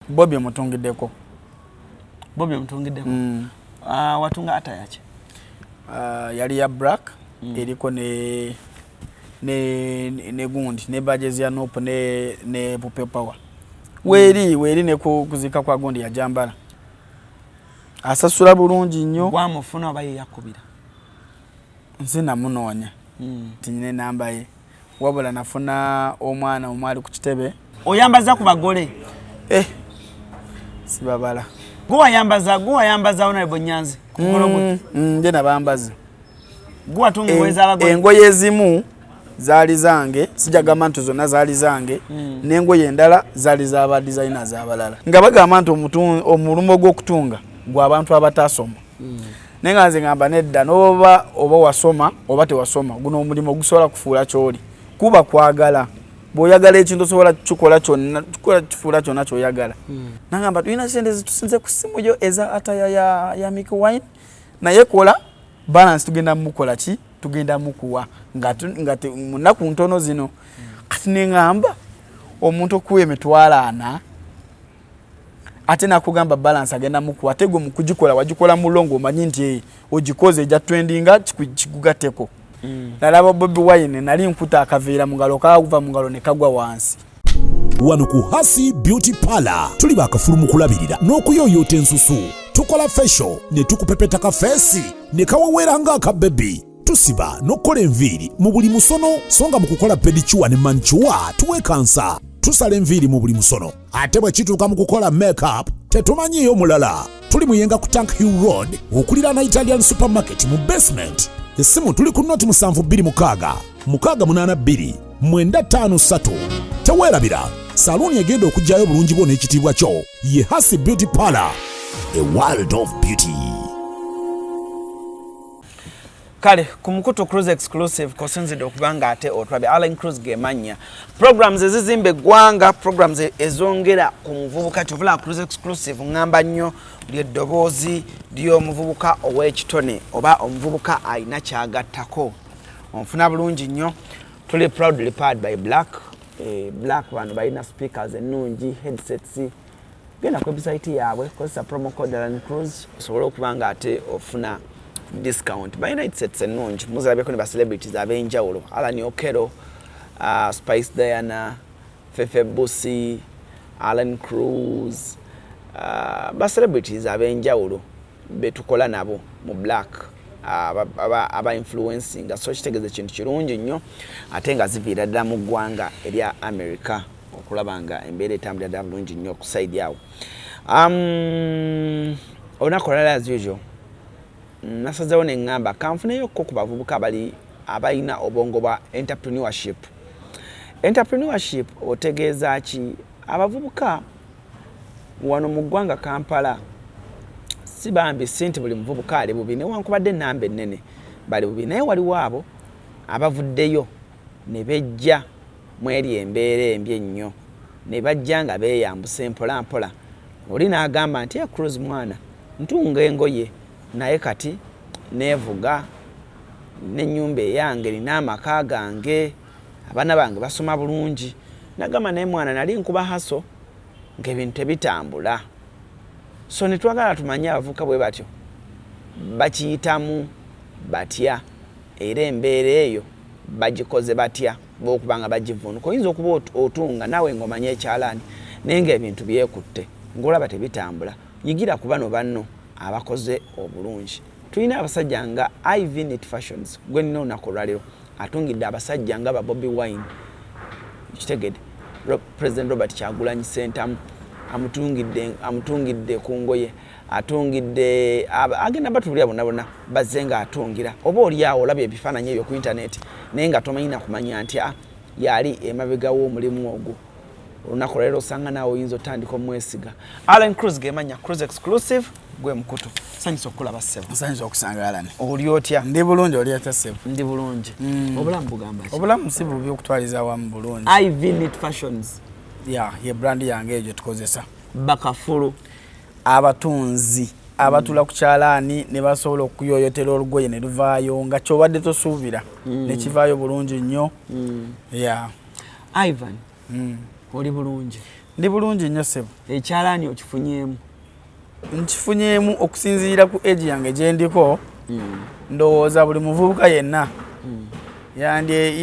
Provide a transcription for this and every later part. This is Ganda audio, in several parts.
Bobi mutungiddeko. Bobi mutungiddeko. Watunga ata yache. Yali ya black eriko ne gundi ne badges ya nopo ne pupe power. Weri ne kuzika kwa gundi ya jambala. Asasula bulungi nnyo. Wamufuna obaye yakubira. Nzina munonya. Tinyine namba ye. Wabula nafuna omwana omwali ku kitebe. Oyambaza ku bagole. Sibabala. Gwa yambaza Honorable Nyanzi. Kukolobwe. Nje nabambaza. Gwa tungweza abagole. Engoye ezimu zaali zange, sijagamba nti zonna zaali zange, n'engoye endala zaali z'aba designers abalala. Nga bagamba nti omulumo gw'okutunga gwa abantu abatasoma. Nenga nze ngamba nedda n'oba wasoma oba tewasoma guno omulimu gusobola kufuula kyoli. Kuba kwagala. Bw'oyagala ekintu osobola kikola kyonna, kifuula kyonna ky'oyagala. Nangamba tulina sente zitusinze ku simu yo eza ataya ya Mickey Wine naye kola balance tugenda mukola ki tugenda mukuwa ngati munaku ntono zino kati nengamba omuntu okuwa emitwalo 4 ate nakugamba balance agenda mukuwa tegwe mukugikola wagikola mulongo omanyi nti ogikoze ejja trendinga kigugateko. Nalaba Bobi Wine nali nkuta akaveera mu ngalo kaava mu ngalo ne kagwa wansi. Wano ku Hasi Beauty Parlor tuli bakafulu mu kulabirira n'okuyoyota ensusu. Tukola facial ne tukupepeta ka face ne kawawera nga aka baby. Tusiba n'okola enviiri mu buli musono songa mu kukola pedicure ne manicure tuwekansa. Tusala enviiri mu buli musono ate bwe kituuka mu kukola makeup tetumanyiyo mulala. Tuli muyenga ku Tank Hill Road okulira na Italian Supermarket mu basement. Esimu tuli ku noti 72 682 953. Teweerabira saluni egenda okujjayo bulungi bwo n'ekitiibwa kyo ye Hasi Beauty Parlor, a world of beauty. Kale kumukutu CRUZ exclusive kosinzide okubanga ate otwabe ALLANCRUZ gemanya programs ezizimbe gwanga programs ezongera ku muvubuka tuvula CRUZ exclusive ngamba nnyo lyeddobozi lyo muvubuka ow'ekitone oba omuvubuka ayina kyagattako onfuna bulungi nnyo tuli proudly powered by Black bano balina speakers ennungi headsets genda ku website yaabwe kozesa promo code ALLANCRUZ osobola okubanga ate ofuna discount balina headsets ennungi muzalabeko ne ba celebrities ab'enjawulo Alani Okero, Spice Diana, Fefe Busi, ALLANCRUZ, ba celebrities ab'enjawulo betukola nabo mu Black aba influencing so kitegeze kintu kirungi nnyo ate nga ziviira ddala mu ggwanga erya America okulabanga embeera etambulira ddala bulungi nnyo okuside yawo. Onakolala as usual nasazeewo ne ngamba kanfuneyokko ku bavubuka abalina obwongo bwa entrepreneurship. Entrepreneurship otegeeza ki? Abavubuka wano mu ggwanga Kampala si bambi nti buli muvubuka ali bubi newankubadde ennamba ennene bali bubi naye waliwo abo abavuddeyo ne bejja mweri embeera embi ennyo ne bajja nga beeyambusa mpola mpola. Oli n'agamba nti CRUZ mwana ntunga engoye naye kati nevuga n'ennyumba eyange nina amaka gange abaana bange basoma bulungi. Nagamba naye mwana nali nkuba haso ng'ebintu tebitambula. So nitwagala tumanye abavuka bwe batyo bakiyitamu batya era embeera eyo bagikoze batya bw'okubanga bagivunuka. Oyinza okuba otunga nawe ng'omanye ekyalaani naye ng'ebintu byekutte ng'olaba tebitambula. Yigira ku bano banno abakoze obulungi. Tulina abasajja nga Knit Fashions gwe nina olunaku olwaleero atungidde abasajja nga ba Bobi Wine kitegedde President Robert Kyagulanyi Sentamu amutungidde ku ngoye atungidde agenda batulira bonna bazze nga atungira oba oliawo olabye ebifaananyi ebyo ku internet naye nga tomanyi nakumanya nti yali emabega w'omulimu ogwo. Olunaku olwaleero osanga naawe oyinza otandika omwesiga. ALLANCRUZ gemanya CRUZ exclusive gwe mukutu. Sanyisa okulaba ssebo. Sanyisa okusanga Alani. Oli otya? Ndi bulungi oli otya ssebo? Ndi bulungi. Obulamu bugamba ki? Obulamu si bubi okutwaliza awamu bulungi. Knit Fashions. Ye brand yange ejo tukozesa. Bakafulu abatunzi abatula ku kyalaani ne basobola okuyoyotera olugoye ne luvaayo nga kyobadde tosuubira ne kivaayo bulungi nnyo. Ivan. Oli bulungi. Ndi bulungi nnyo ssebo. Ekyalaani okifunyeemu? Nkifunyeemu okusinziira ku age yange gye ndiko. Ndowooza buli muvubuka yenna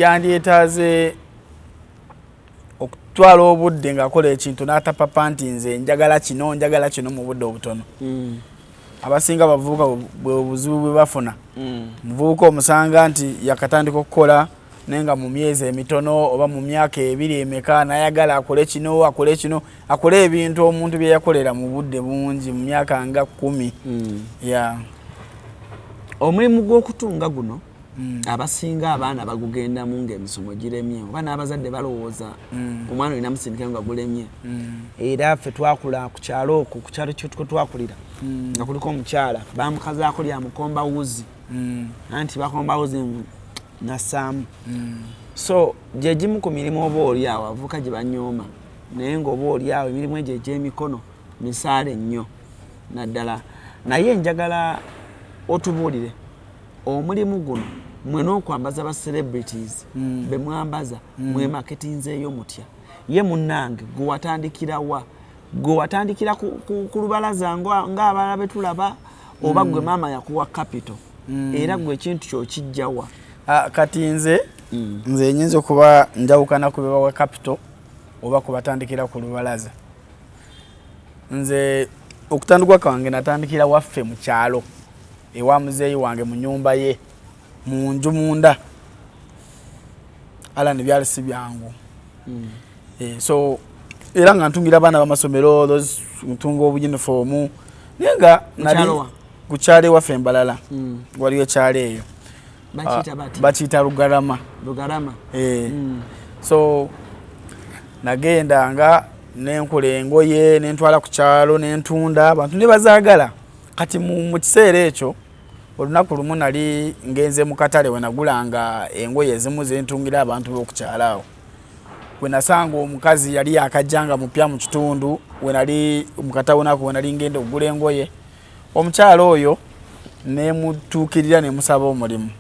yandyetaaze okutwala obudde ng'akola ekintu n'atapapa nti nze njagala kino mu budde obutono. Abasinga abavubuka bwe obuzibu bwe bafuna. Muvubuka omusanga nti yakatandika okukola naye nga mu myezi emitono oba mu myaka 2 emeka n'ayagala akole kino akole ebintu omuntu bye yakolera mu budde bungi mu myaka nga 10. Omulimu gw'okutunga guno abasinga abaana bagugendamu ng'emisomo giremye oba n'abazadde balowooza omwana olina musindika nga gulemye. Era ffe twakula ku kyalo okwo ku kyalo kyo twakulira nga kuliko omukyala bamukazaako lya mukomba wuzi anti bakomba wuzi nassaamu. So gye gimu ku mirimu oba oli awo avuka gye banyooma naye ng'oba oli awo emirimu egyo egy'emikono misaale nnyo naddala. Naye njagala otubuulire omulimu guno mwe n'okwambaza ba celebrities be mwambaza mwe marketinzeeyo mutya ye munnange gwe watandikira wa? Gwe watandikira ku lubalaza ng'abalala be tulaba oba gwe maama yakuwa capital era gwe ekintu ky'okijja wa? Kati nze nyinza okuba njawukana ku bebawa capital oba kubatandikira ku lubalaza. Nze okutandikwa kwange natandikira waffe mu kyalo ewa muzeeyi wange mu nyumba ye mu nju munda. Ala byali si byangu. So era nga ntungira abaana b'amasomero ntunga obuyunifomu naye nga nali ku kyalo waffe Embalala waliyo ekyalo eyo bakiyita Lugarama. So nagenda nga nenkola engoye nentwala ku kyalo nentunda abantu ne bazaagala. Kati mu kiseera ekyo olunaku lumu nali ngenze mu katale we nagulanga engoye ezimu zentungira abantu b'okukyalo awo. We nasanga omukazi yali yakajjanga mupya mu kitundu we nali mu katawonako we nali ngenda okugula engoye. Omukyalo oyo ne mutuukirira ne musaba omulimu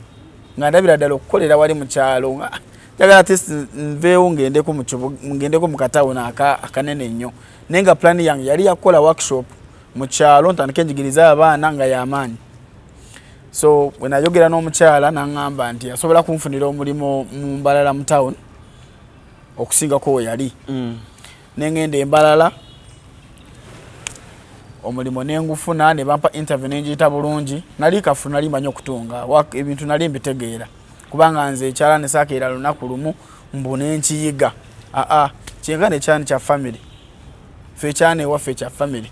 nga ndabira ddala okukolera wali mu kyalo njagala nveewo ngendeko mu katawona akanene nnyo naye nga plan yange yali yakukola workshop mu kyalo ntandike njigiriza abaana nga y'amaanyi. So we nayogera n'omukyala n'aŋŋamba nti asobola kunfunira omulimu mu Mbalala mu town okusingako we yali. Nengenda Embalala omulimu nengufuna ne bampa interview nenjiyita bulungi. Nali kafu nali manyi okutunga ebintu nali mbitegeera kubanga nze ekyala ne saakeera lunaku lumu mbu nenkiyiga. Kyenkana ekyani kya family ffe ekyana ewaffe kya family.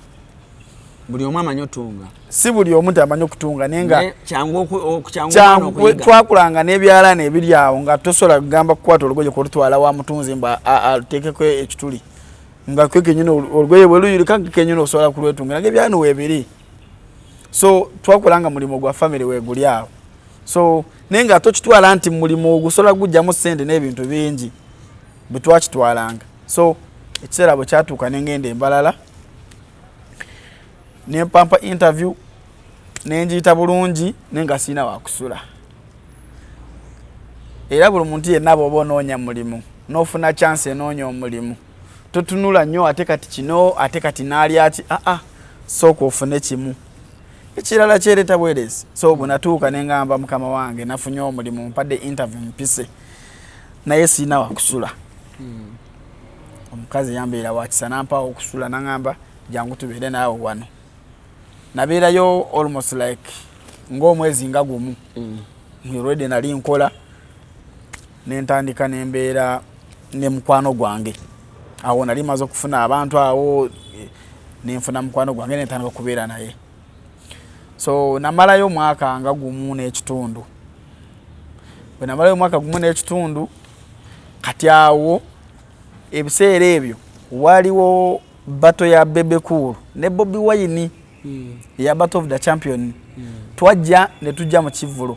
Buli omu amanyi otunga? Si buli omu amanyi okutunga naye nga kyangu twakulanga n'ebyalaana ebiri awo nga tosobola kugamba kukwata olugoye kulutwala wa mutunzi mba aluteekeko ekituli nga kwe kenyini olugoye bwe luyulika kenyini osobola kulwetunga nga ebyalaana weebiri. So twakulanga mulimu gwa family weeguli awo. So naye nga tokitwala nti mulimu ogusobola gujjamu ssente n'ebintu bingi bwe twakitwalanga. So ekiseera bwe kyatuuka nengenda Embalala nempampa interview nenjiyita bulungi nenga sina wakusula. Era buli muntu yenna bw'oba onoonya mulimu n'ofuna chance enoonya omulimu totunula nnyo ate kati kino ate kati naali ati sooka ofune kimu ekirala kyereeta bwerezi. So bwe natuuka nengamba mukama wange nafunye omulimu mpadde interview mpise naye sina wakusula. Omukazi yambeera wakisa nampawo okusula nangamba jangu tubeere naawe wano. Nabeerayo almost like ng'omwezi nga gumu. Already nali nkola nentandika nembeera ne mukwano gwange awo nali maze okufuna abantu awo nenfuna mukwano gwange nentandika okubeera naye. So namalayo mwaka nga gumu n'ekitundu. Bwe namalayo mwaka gumu n'ekitundu kati awo ebiseera ebyo waliwo bato ya Bebe Cool ne Bobi Wine ya Battle of the Champion. Twajja ne tujja mu Kivulo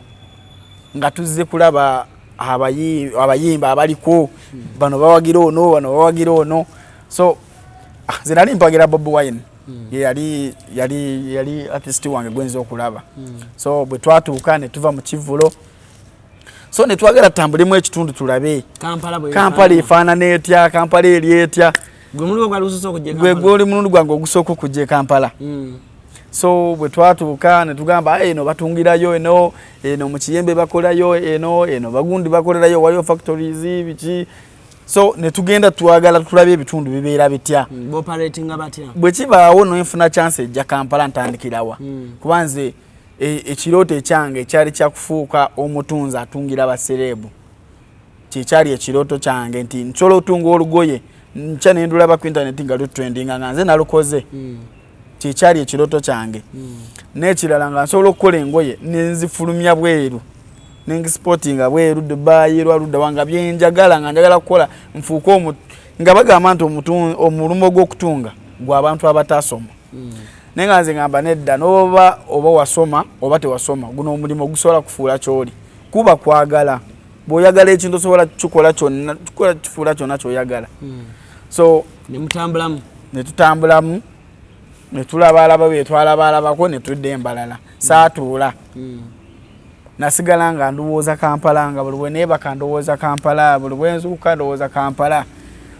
nga tuzze kulaba abayimba abaliko bano bawagira ono bano bawagira ono. So zinali mpagira Bobi Wine yali artist wange gwenza okulaba. So bwe twatuuka ne tuva mu Kivulo so ne twagala tambulemu ekitundu tulabe Kampala efaanana etya Kampala eri etya gwe gwoli mulundu gwange ogusooka okujja e Kampala. So bwe twatuuka ne tugamba eno batungirayo eno mu Kiyembe bakolayo eno bagundi bakolerayo waliyo factories biki. So ne tugenda twagala tulabe ebitundu bibeera bitya. Bwe kibaawo nfuna chance ejja Kampala ntandikirawa. Kubanze ekirooto ekyange kyali kyakufuuka omutunzi atungira abaserebu. Kikyali ekirooto kyange nti nsobola otunga olugoye nkya ne ndulaba ku internet nga lutrendinga nga nze nalukoze. Kikyali ekirooto kyange. N'ekirala nga nsobola okukola engoye nenzifulumya bweru nengisportinga bweru Dubai Rwanda wanga byenjagala nga njagala kukola nfuuko nga bagamba nti omulimo gw'okutunga gw'abantu abatasoma. Nenga nze ngamba nedda n'oba wasoma oba tewasoma guno omulimo gusobola kufuula kyoli kuba kwagala bw'oyagala ekintu osobola kikola kyonna kifuula kyonna ky'oyagala. So ne tutambulamu ne tulabalaba bye twalabalabako ne tudda Embalala saatuula. Nasigala nga ndowooza Kampala nga buli bwe neebaka ndowooza Kampala buli bwe nzuuka ndowooza Kampala.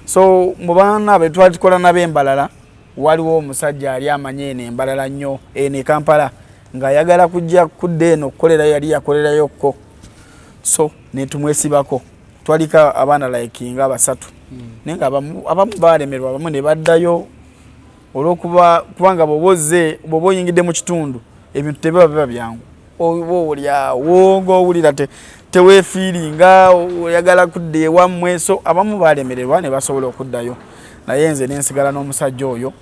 So mu baana be twalikola nabo Embalala waliwo omusajja ali amanye eno Embalala nnyo eno Kampala ng'ayagala kudda eno okukolerayo yali yakolerayokko. So ne tumwesibako twalika abaana like nga basatu naye nga abamu baalemerwa abamu ne baddayo olw'okubanga bw'oba oyingidde mu kitundu ebintu tebiba byangu. Olyawo ng'owulira teweefiiringa oyagala kudda ewammwe. So abamu baalemererwa ne basobola okuddayo naye nze nensigala n'omusajja oyo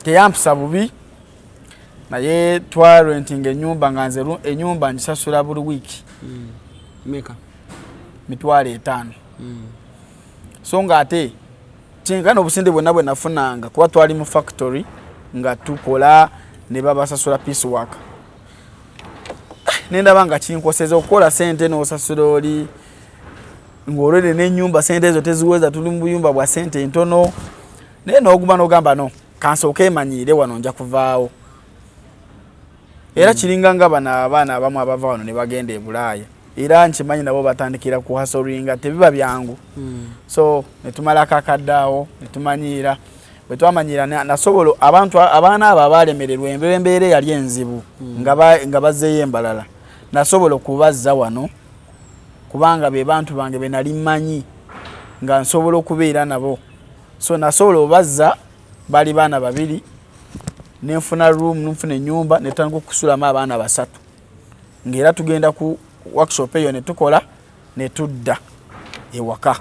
teyampisa bubi naye twarentinga ennyumba nga nze ennyumba ngisasula buli wiiki $5,000. So nga ate kyenkana obusente bwonna bwe nafunanga kuba twali mu factory nga tukola ne babasasula piecework. Nendaba nga kinkoseza okukola sente n'osasula oli ng'olwedde n'ennyumba sente ezo teziweza tuli mu buyumba bwa sente ntono naye n'oguma n'ogamba no kansooka emanyiire wano nja kuvaawo. Era kiringa nga bano abaana abamu abava wano ne bagenda e Bulaaya era nkimanyi nabo batandikira ku hasoringa tebiba byangu. So ne tumalako akaddaawo ne tumanyiira bwe twamanyiira nasobola abaana abo abaalemererwa embeera yali enzibu nga bazzeeyo Embalala nasobola okubazza wano kubanga be bantu bange be nali mmanyi nga nsobola okubeera nabo. So nasobola obazza bali baana babiri nenfuna room nenfuna ennyumba netandika okusulamu abaana basatu ng'era tugenda ku workshop eyo ne tukola ne tudda ewaka.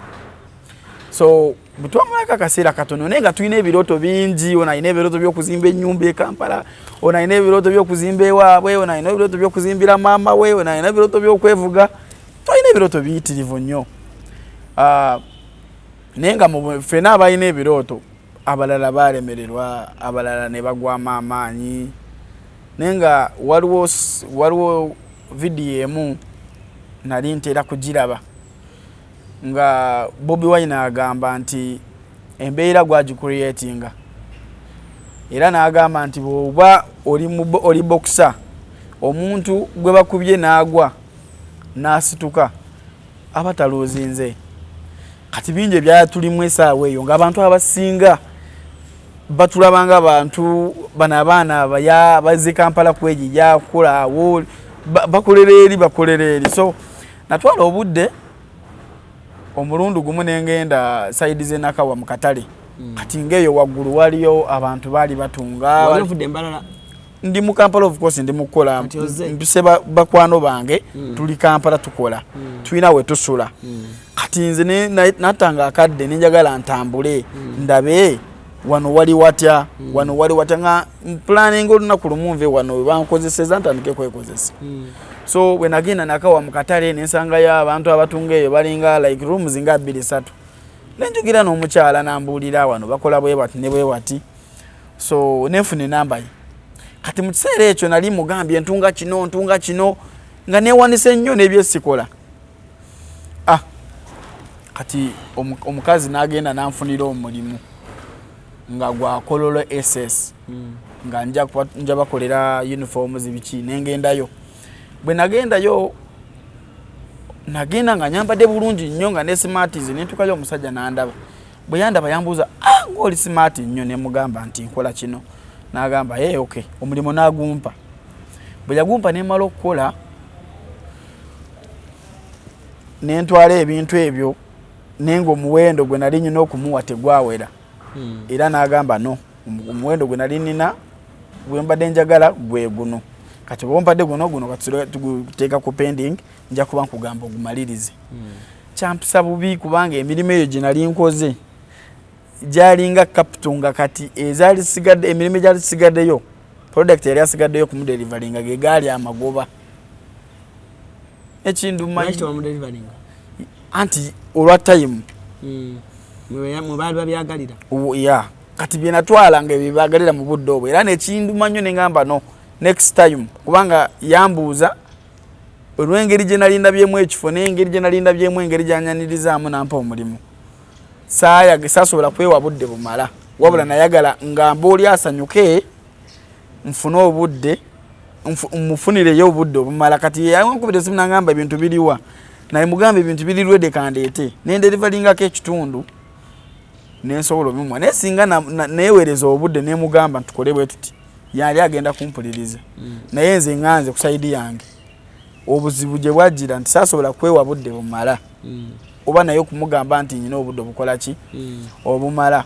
So butwamalako akaseera katono naye nga tulina ebirooto bingi. Ono alina ebirooto by'okuzimba ennyumba e Kampala, ono alina ebirooto by'okuzimba ewaabwe, ono alina ebirooto by'okuzimbira maama we, ono alina ebirooto by'okwevuga. Tulina ebirooto biyitirivu nnyo. Naye nga ffenna abalina ebirooto abalala baalemererwa abalala ne bagwamu amaanyi. Naye nga waliwo vidiyo emu nali ntera kugiraba nga Bobi Wine agamba nti embeera gwagicreatinga era n'agamba nti bw'oba oli boxer omuntu gwe bakubye n'agwa n'asituka aba taluuzinze. Kati bingi ebyatulimu essaawa eyo ng'abantu abasinga batulabanga abantu bano abaana bazze Kampala kwejija kukola awo bakolera eri. So natwala obudde omulundu gumu nengenda side ze Nakawa mu katale. Kati ngeyo waggulu waliyo abantu baali batunga. Ndi mu Kampala of course ndi mukola mpise bakwano bange tuli Kampala tukola tulina we tusula. Kati nze natanga akadde nenjagala ntambule ndabe wano wali watya nga planning olunaku lumunve wano bankozeseza ntandike kwekozesa. So when agenda Nakawa mu katale nensangayo abantu abatunga eyo balinga like rooms nga 2-3 nenjugira n'omukyala nambuulira wano bakola bwe bati ne bwe bati. So nefune namba ye. Kati mu kiseera ekyo nali mugambye ntunga kino nga newanise nnyo n'ebyesikola. Kati omukazi n'agenda n'anfunira omulimu nga gwa Kololo SS nga nja bakolera uniform zibiki nengendayo. Bwe nagendayo nagenda nga nyambadde bulungi nnyo nga ne smarties ne tukayo omusajja n'andaba bwe yandaba yambuuza ng'oli smart nnyo ne mugamba nti nkola kino n'agamba okay omulimu n'agumpa bwe yagumpa ne mala okukola ne ntwala ebintu ebyo nenga omuwendo gwe nali nnina okumuwa tegwawera era n'agamba no omuwendo gwe nali nnina bwe mbadde njagala gwe guno kati bwe mpadde guno kati tuguteeka ku pending nja kuba nkugamba ogumalirize kyampisa bubi kubanga emirimu eyo gye nali nkoze gyalinga kaputunga kati ezaali sigadde emirimu gyali sigaddeyo product yali asigaddeyo ku mudelivaringa ge gaali amagoba ekinduma anti olwa time mubaali babyagalira ya kati bye natwala nga byebagalira mu budde obwo era nekinduma nnyo ne ngamba no next time kubanga yambuuza olw'engeri gye nali ndabyemu ekifo n'engeri gye nali ndabyemu engeri gy'anyanirizamu nampa omulimu saasobola kwewa budde bumala wabula nayagala ngamba oli asanyuke nfune obudde mufunireyo obudde obumala kati yankubira esimu nangamba ebintu biriwa naye mugamba ebintu biri lwedde kandeete nendelivaliingako ekitundu nensobola obimwa naye singa neewereza obudde nemugamba ntukole bwe tuti yali agenda kumpuliriza naye nze nganze ku saidi yange obuzibu gye bwajjira nti saasobola kwewa budde bumala oba naye okumugamba nti nyina obudde obukola ki obumala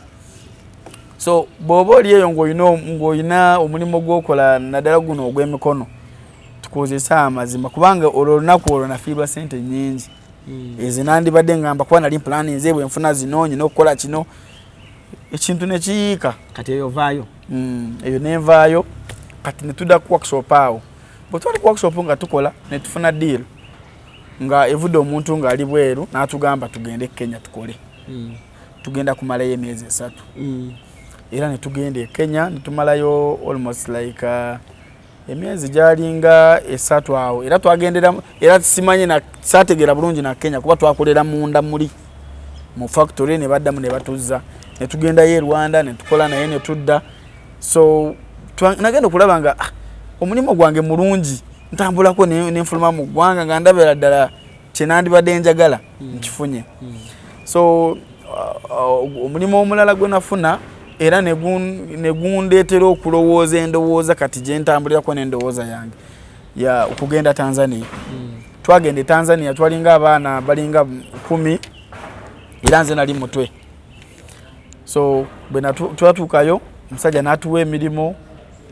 so bw'oba oli eyo ng'olina omulimu gw'okola naddala guno ogw'emikono tukozesa amazima kubanga olwo olunaku olwo nafiirwa sente nnyingi ezo nandibadde ngamba kuba nali mpulaani nze bwe nfuna zino nyina okukola kino ekintu ne kiyiika kati eyo ovaayo eyo nenvaayo kati ne tudda ku workshop awo bwe twali ku workshop nga tukola ne tufuna deal nga evudde omuntu ng'ali bweru n'atugamba tugende Kenya tukole tugenda kumalayo emyezi 3 era ne tugenda e Kenya ne tumalayo almost like emyezi gyalinga 3 awo era twagenderamu era simanyi na saategeera bulungi na Kenya kuba twakolera munda muli mu factory ne baddamu ne batuzza ne tugendayo e Rwanda ne tukola naye ne tudda so nagenda okulaba nga omulimu gwange mulungi ntambulako nenfuluma mu ggwanga nga ndabira ddala kyenandibadde njagala nkifunye so omulimu omulala gwe nafuna era negundeetera okulowooza endowooza kati gye ntambulirako n'endowooza yange ya okugenda Tanzania twagenda e Tanzania twalinga abaana balinga 10 era nze nali mutwe so bwe twatuukayo omusajja n'atuwa emirimu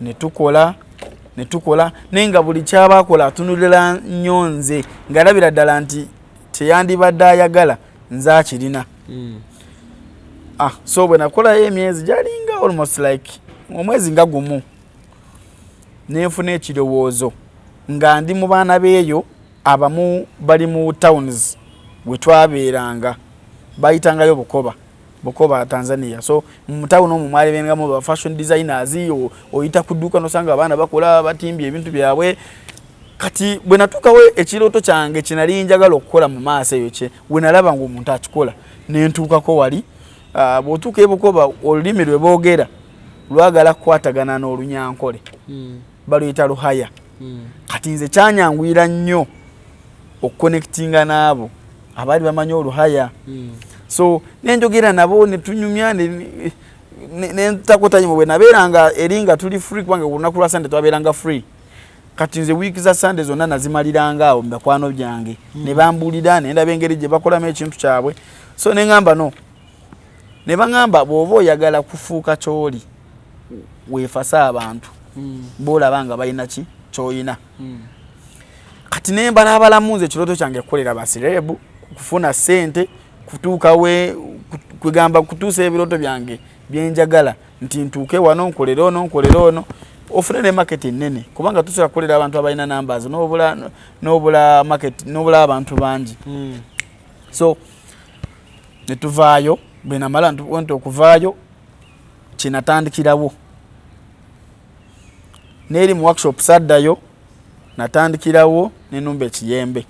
ne tukola nenga buli kyabakola atunulira nnyo nze ng'alabira ddala nti teyandibadde ayagala nze akirina so bwe nakolayo emyezi gyalinga almost like omwezi nga gumu nenfuna ekirowoozo nga ndi mu baana beeyo abamu bali mu towns we twabeeranga bayitangayo Bukoba Tanzania so mu town omwo mwali bengamu ba fashion designers oyita ku dduuka nosanga abaana bakola batimbye ebintu byabwe kati bwe natuukawo ekirooto kyange kinali njagala okukola mu maaso eyo kye we nalaba ng'omuntu akikola nentuukako wali bw'otuuka e Bukoba olulimi lwe boogera lwagala kukwatagana n'olunyankole baluyita luhaya kati nze kyanyanguyira nnyo okuconnectinga n'abo abaali bamanyi oluhaya so nenjogera nabo netunyumya nentakotanyi bwe nabeeranga eringa tuli free kubanga olunaku lwa Sunday twabeeranga free kati nze wiiki za Sunday zonna nazimaliranga awo mubakwano byange ne bambulira nendaba engeri gye bakolamu ekintu kyabwe so neŋŋamba no ne baŋŋamba bw'oba oyagala kufuuka kyoli weefasa abantu boolaba nga balina ki ky'oyina kati nembalabalamu nze ekirooto kyange kukolera basireebu kufuna ssente kugamba kutuusa ebirooto byange byenjagala nti ntuuke wano nkolere ono ofune ne market ennene kubanga tusobola kukolera abantu abalina numbers n'obula market n'obula abantu bangi so ne tuvaayo bwe namala nti okuvaayo kinatandikirawo n'eri mu workshop saddayo natandikirawo n'ennumba e Kiyembe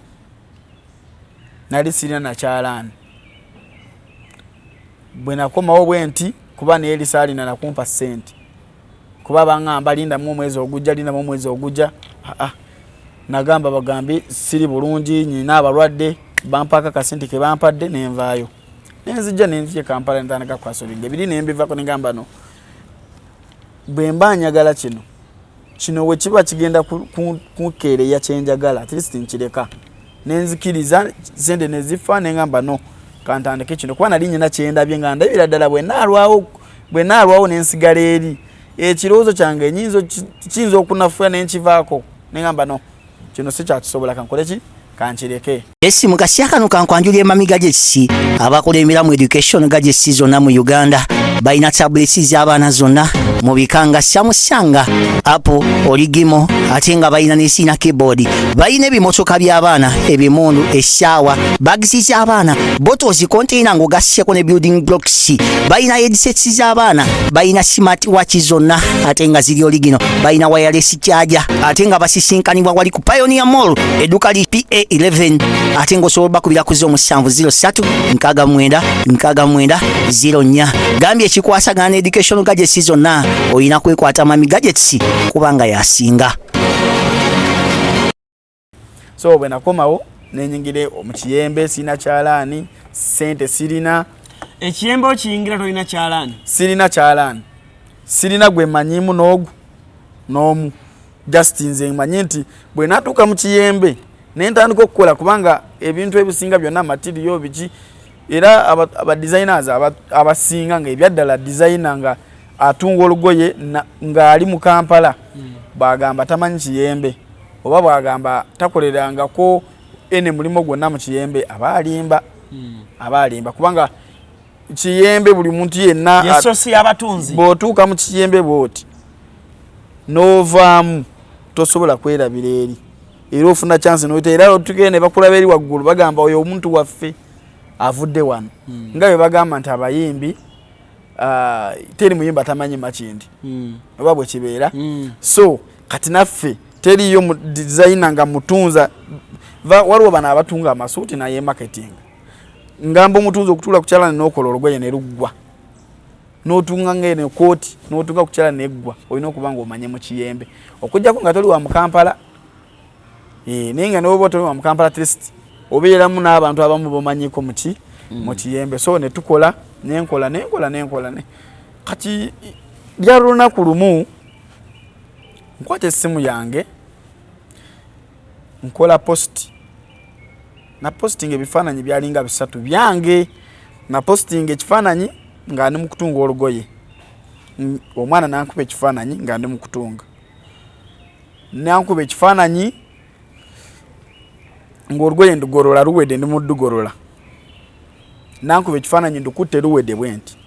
nali sirina nakyalaani bwe nakomawo bwe nti kuba naye lisaalina nakumpa ssente kuba baŋŋamba lindamu omwezi ogujja nagamba bagambi siri bulungi nyina abalwadde bampaaka kasente ke bampadde nenvaayo nenzija nenziye Kampala ntandika kwasolinga biri nembivako nengamba no bwemba njagala kino we kiba kigenda kukeere ya kyenjagala at least nkireka nenzikiriza zende nezifa nengamba no kantandike kino kuba nali nyina kyendabye nga ndabira ddala bwe naalwawo nensigala eri ekirowoozo kyange kiyinza okunafuya nenkivaako nengamba no kino si kyakisobola kankole ki kankireke. Esi mukasya kano kankwanjulya emamiga gy'ekisi abakola emiramu education gadgets zonna mu Uganda balina tablets z'abaana zonna mu bikanga Yamusanga, Apple, Oligimo ate nga balina n'esiina keyboard. Balina ebimotoka by'abaana, ebimundu, eshaawa, bags z'abaana, bottles, container ng'ogasseko ne building blocks. Balina headsets z'abaana, balina smart watch zonna ate nga ziri Oligino. Balina wireless charger ate nga basisinkanibwa wali ku Pioneer Mall edduka li PA11 ate ng'osobola bakubira ku 0703-69-69-04. Gambye ekikwasagana ne education gadgets zonna oyina kwekwata mami gadgets kubanga yasinga. So bwe nakomawo nenyingire mu Kiyembe sina kyalaani sente sirina. Ekiyembe okiyingira tolina kyalaani? Sirina kyalaani, sirina gwe manyimu n'omu just nze mmanyi nti bwe natuuka mu Kiyembe nentandika okukola kubanga ebintu ebisinga byonna material biki era aba designers abasinga nga ebyaddala designer nga atunga olugoye nga ali mu Kampala bagamba tamanyi Kiyembe oba bwagamba takolerangako ene mulimo gwonna mu Kiyembe abalimba kubanga Kiyembe buli muntu yenna yesosi abatunzi bw'otuuka mu Kiyembe bw'oti novaamu tosobola kwerabira eri era ofuna chance noyita era otugende bakulaba eri waggulu bagamba oyo omuntu waffe avudde wano nga bwe bagamba nti abayimbi teri muyimba tamanyi makindi oba bwe kibeera so kati naffe teriyo mu designer nga mutunza waliwo bana abatunga amasuuti naye marketing ngamba omutunzi okutuula ku kyalani n'okola olugoye ne luggwa n'otunga ngene kooti n'otunga ku kyalani neggwa olina okuba nga omanye mu Kiyembe okujjako nga toli wa mu Kampala naye nga n'oba toli wa mu Kampala at least obeeramu n'abantu abamu bomanyiko mu Kiyembe so ne tukola nenkola kati lya lunaku lumu nkwata essimu yange nkola post na posting ebifaananyi byalinga bisatu byange na posting ekifaananyi nga ndi mu kutunga olugoye omwana nankuba ekifaananyi nga ndi mu kutunga nankuba ekifaananyi ng'olugoye ndugolola luwedde ndi mu ddugolola nankuba ekifaananyi ndukutte luwedde bwenti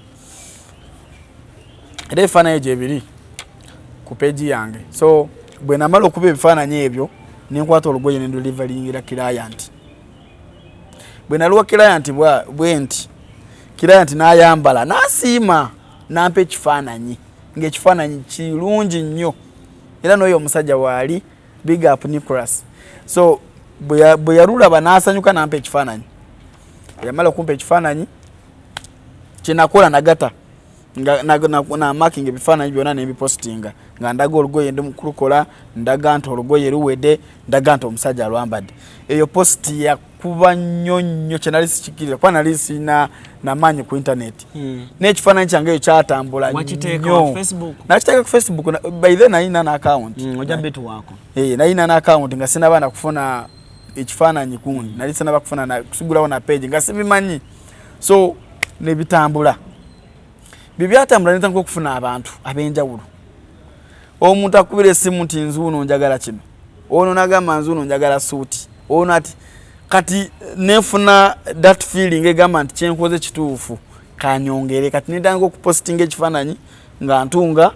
era ebifaananyi egyo ebiri ku peegi yange so bwe namala okuba ebifaananyi ebyo nenkwata olugoye nenduliveringira client bwe naluwa client bwenti client n'ayambala n'asiima nampa ekifaananyi ng'ekifaananyi kirungi nnyo era n'oyo omusajja waali big up CRUZ so bwe yalulaba n'asanyuka nampa ekifaananyi yamala okumpa ekifaananyi kyenakola nagata na marking ebifaananyi byonna n'ebipostinga nga ndaga olugoye ndi mukulukola ndaga nti olugoye luwedde ndaga nti omusajja alwambadde eyo post yakuba nnyo kyenali sikikirira kuba nali sina namaanyi ku internet n'ekifaananyi kyange eyo kyatambula nnyo nakiteeka ku Facebook by then nalina n'account nalina n'account nga sinaba kufuna ekifaananyi kundi nali sinaba kufuna kusigulawo na page nga sibimanyi so nebitambula bibyatambula nitandika okufuna abantu ab'enjawulo omuntu akubira essimu nti nzuuno njagala kino ono nagamba nzuuno njagala suuti ono ati kati nefuna that feeling egamba nti kyenkoze kituufu kanyongere kati nitandika okupostinga ekifaananyi nga ntunga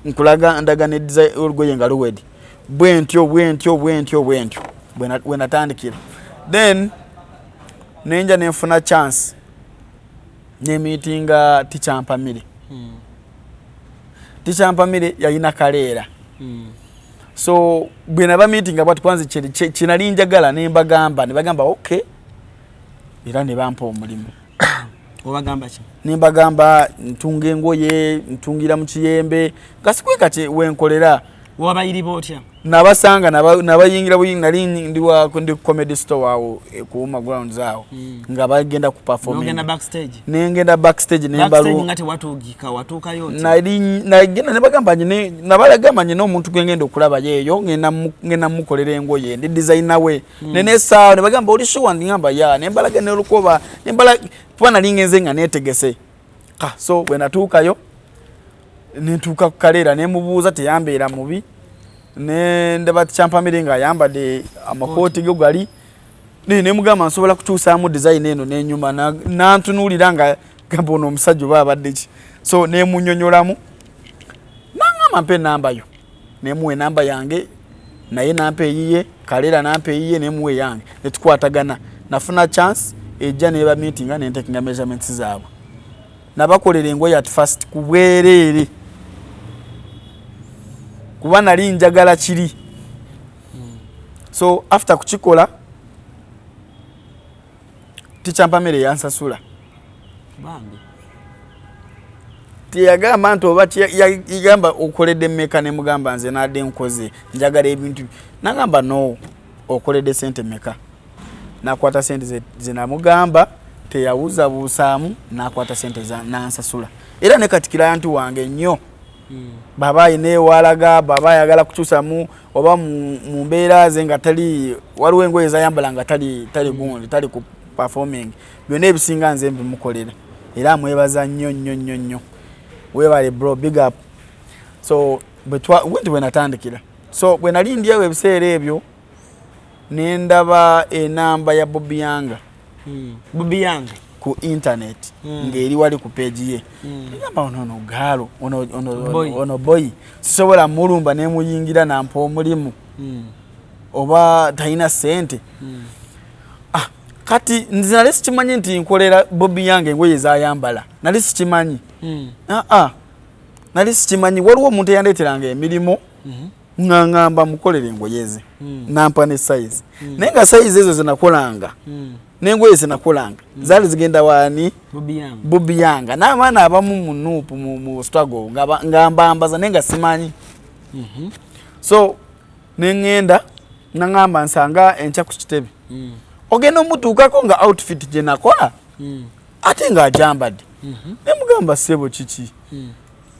nkulaga ndaga ne design olugoye nga luwedi bwentyo bwe natandikira then nenja nefuna chance nemitinga Tichampamire Tichampamire yalina kaleera so bwe naba meeting abati kwanza kinali njagala nebagamba okay era ne bampa omulimu obagamba ki nembagamba ntunga engoye ntungira mu Kiyembe gasikwe kati wenkolera wabayiriba otya nabasanga nabayingira buyingi nali ndiwa kundi comedy store wao ku ground zao nga bagenda ku perform ngenda backstage nembalu ngati watu ogika watuka yote nagenda nebagamba nyine nabalagamba nyine omuntu gwengenda okulaba yeyo ngena mukolera engoye ndi designer we nene sawa nebagamba oli sure ngamba ya nembalaga ne lukoba nembala pwana lingenze nga netegese so bwenatuukayo nentuuka kukalera nemubuuza teyambeera mubi ne ndabati champamire nga yambade amakoti go gali ne mugamba nsobola kutuusaamu design eno nenyuma nantunulira nga gambono omusajja babadde ki so ne munyonyolamu nangama mpe namba yo ne muwe namba yange naye nampe yiye kalera nampe yiye ne muwe yange netukwatagana nafuna chance ejja ne ba meeting ne taking measurements zaabo nabakolera engoye at first kubwerere kuba nali njagala kiri so after kuchikola tichampamere yansasula bambi tiyagamba nti oba yagamba okoledde meka ne mugamba nze nadde nkoze njagala ebintu nagamba no okoledde sente meka nakwata sente zinamugamba teyawuza busaamu nakwata sente nansasula era ne katikira yantu wange nnyo baba ine walaga baba yagala kutusamu oba mu mbeera ze nga tali waliwo engoye zayambala nga tali gundi tali ku performing byonna ebisinga nze mbimukolera era mwebaza nnyo webale bro big up so wendi bwenatandikira so bwenalindyawo ebiseera ebyo nendaba enamba ya Bobi Yanga ku internet ngeri wali ku page ye ngamba ono galo ono boy sisobola mulumba ne muyingira nampo omulimu oba taina sente kati nzina sikimanyi nti nkolera Bobi Yanga engoye zayambala nali sikimanyi nali sikimanyi waliwo omuntu yandeteranga emirimu ngangamba mukolere engoyeze nampa ne size nenga size ezo zinakolanga nengoye zinakolanga zali zigenda wani Bobi Yanga n'abaana abamu munupu mu struggle ngamba nenga simanyi so nengenda nangamba nsanga encha ku kitebe ogenda omutuukako nga outfit gye nakola ate nga ajambadde nemugamba sebo kiki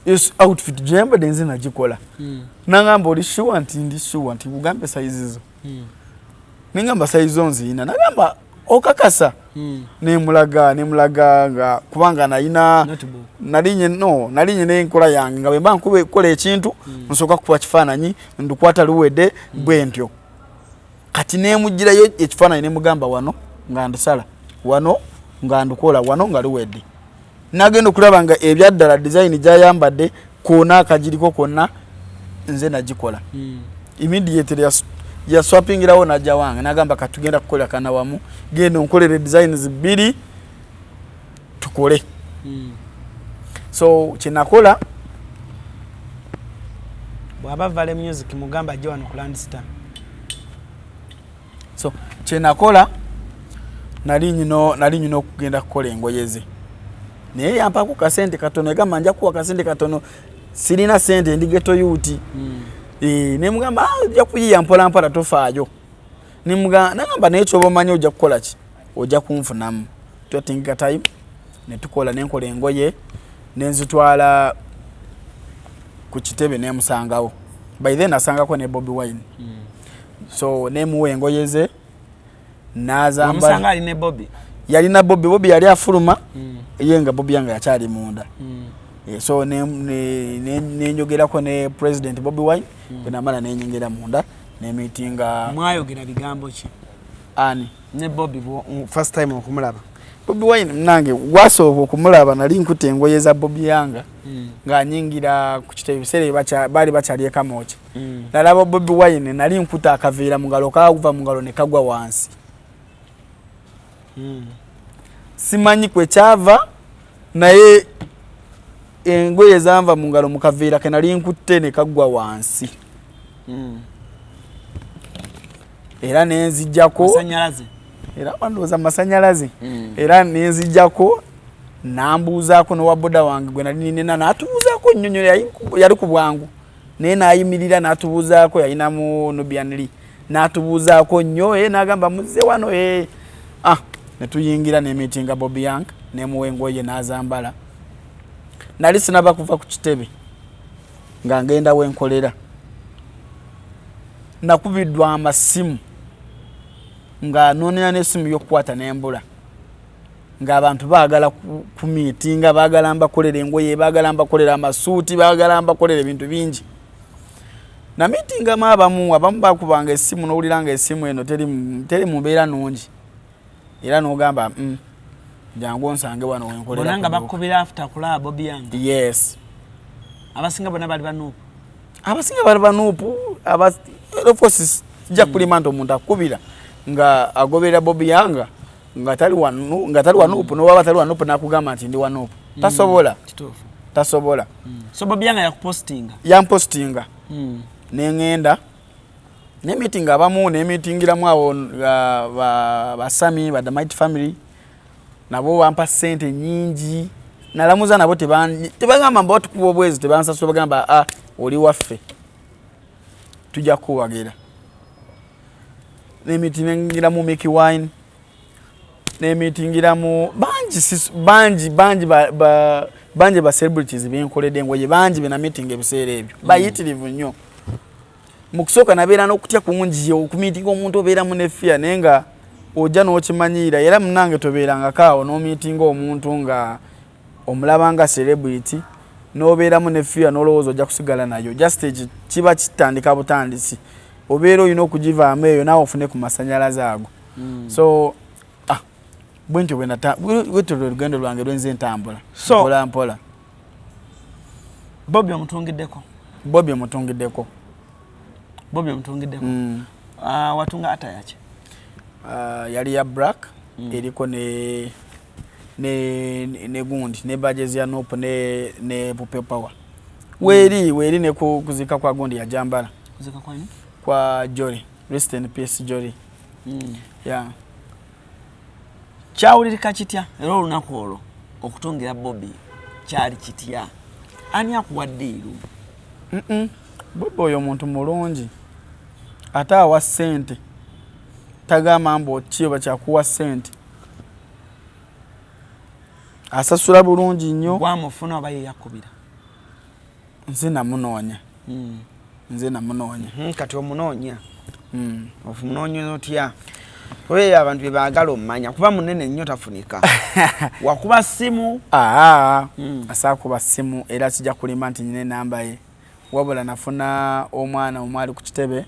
yes outfit gye yambadde nze nagikola nangamba oli sure nti ndi sure nti kugambe size zo nengamba size zo nzina nagamba okakasa nemulaga nga kubanga nalinye n'enkola yange nga bwemba nkukola ekintu nsooka kukuba kifaananyi ndukwata luwedde bwentyo kati nemugirayo ekifaananyi nemugamba wano nga ndisala wano nga ndukola wano nga luwedde nagenda okulaba nga ebyaddala design gyayambadde koona akagiriko konna nze nagikola immediately ya swappingirawo najja wange nagamba katugenda kukola kana wamu genda onkolere designs bbiri tukole so kinakola bwaba vale music mugamba ajja wano ku Landstar so kinakola nali nyino okugenda kukola engoyeze naye yampako kasente katono egamba nja kuwa kasente katono sirina sente ndi ghetto youth ne mugamba ojja kuyiya mpola mpala tofaayo nagamba naye kyoba omanyi ojja kukola ki ojja kunfunamu twatinga time ne tukola nenkola engoye nenzitwala ku kitebe nemusangawo by then asangako ne Bobi Wine so nemuwe engoye ze nazamba ne Bobi yalina Bobi yali afuluma yenga Bobi Yanga yakyali munda so nenjogerako ne President Bobi Wine bwenamala nenyengera munda ne meetinga mwayogera bigambo ki ani ne Bobi first time okumulaba Bobi Wine nange wasooka okumulaba nali nkutte engoye za Bobi Yanga nga nyingira ku kitebe biseera bali bakyali ekamoki nalaba Bobi Wine nali nkutte akaveera mu ngalo kaguva mu ngalo ne kagwa wansi simanyi kwe kyava naye engoye zanva mu ngalo mu kaveera ke nali nkutte ne kagwa wansi era nenzijjako masanyalaze era bandoza masanyalaze era nenzijjako nambuuzaako n'owa boda wange gwe nali nina n'atubuuzaako nnyonyo yali ku bwangu naye n'ayimirira n'atubuuzaako yalinamu Nubianli n'atubuuzaako nnyo n'agamba muzze wano ne tuyingira n'emitinga Bobi Young nemuwa engoye n'azambala nali sinaba kuva ku kitebe nga ngenda wenkolera nakubiddwa amasimu nga noonera n'essimu y'okukwata n'embula ng'abantu baagala ku miitinga baagala mbakolera engoye baagala mbakolera amasuuti baagala mbakolera ebintu bingi na miitinga abamu bakubanga essimu n'owulira nga essimu eno teri mu mbeera nnungi era n'ogamba jangu onsange wano wenkolera bonna nga bakubira after kulaba Bobi Young. Yes, abasinga bonna bali banuupu of course sijja kulima nti omuntu akubira nga agoberera Bobi Young nga tali wanuupu n'owaba tali wanuupu n'akugamba nti ndi wanuupu tasobola. So Bobi Young yampostinga n'engenda n'emitinga abamu n'emitingiramu awo basami ba The Mighty Family nabo bampa ssente nyingi nalamuza nabo tebagamba mba batukuba obwezi tebansasula bagamba oli waffe tujja kuwagira n'emitingiramu Mickey Wine n'emitingiramu bangi ba celebrities benkoledde engoye bangi bena meeting ebiseera ebyo bayitirivu nnyo mu kusooka nabeera n'okutya kungi okumiitinga omuntu obeeramu neffiya naye nga ojja n'okimanyiira era munange tobeerangako awo n'omiitinga omuntu nga omulaba nga celebrity n'obeeramu neffiya n'olowooza ojja kusigala nayo just kiba kitandika butandisi obeera olina okugivaamu eyo naawe ofune ku masanyalaze ago so bwentyo bwetyo olugendo lwange lwenze ntambula mpola mpola. Bobi omutungiddeko watunga ata yaki yali ya black eriko ne gundi ne badges ya nope ne pupe power weri ne kuzika kwa gundi ya jambala kuzika kwa nini kwa Jory rest in peace Jory yeah kyawulirika kitya era olunaku olwo okutungira Bobi kyali kitya ani akuwadde iru Bobi oyo muntu mulungi ate awa ssente tagama mbu kiba kyakuwa ssente asasula bulungi nnyo gwamufuna oba ye yakubira nze namunoonya kati omunoonya omunoonya otya oye abantu bebaagala omumanya kuba munene nnyo tafunika wakuba simu asaakuba simu era kijja kulima nti nyine namba ye wabula nafuna omwana omwali ku kitebe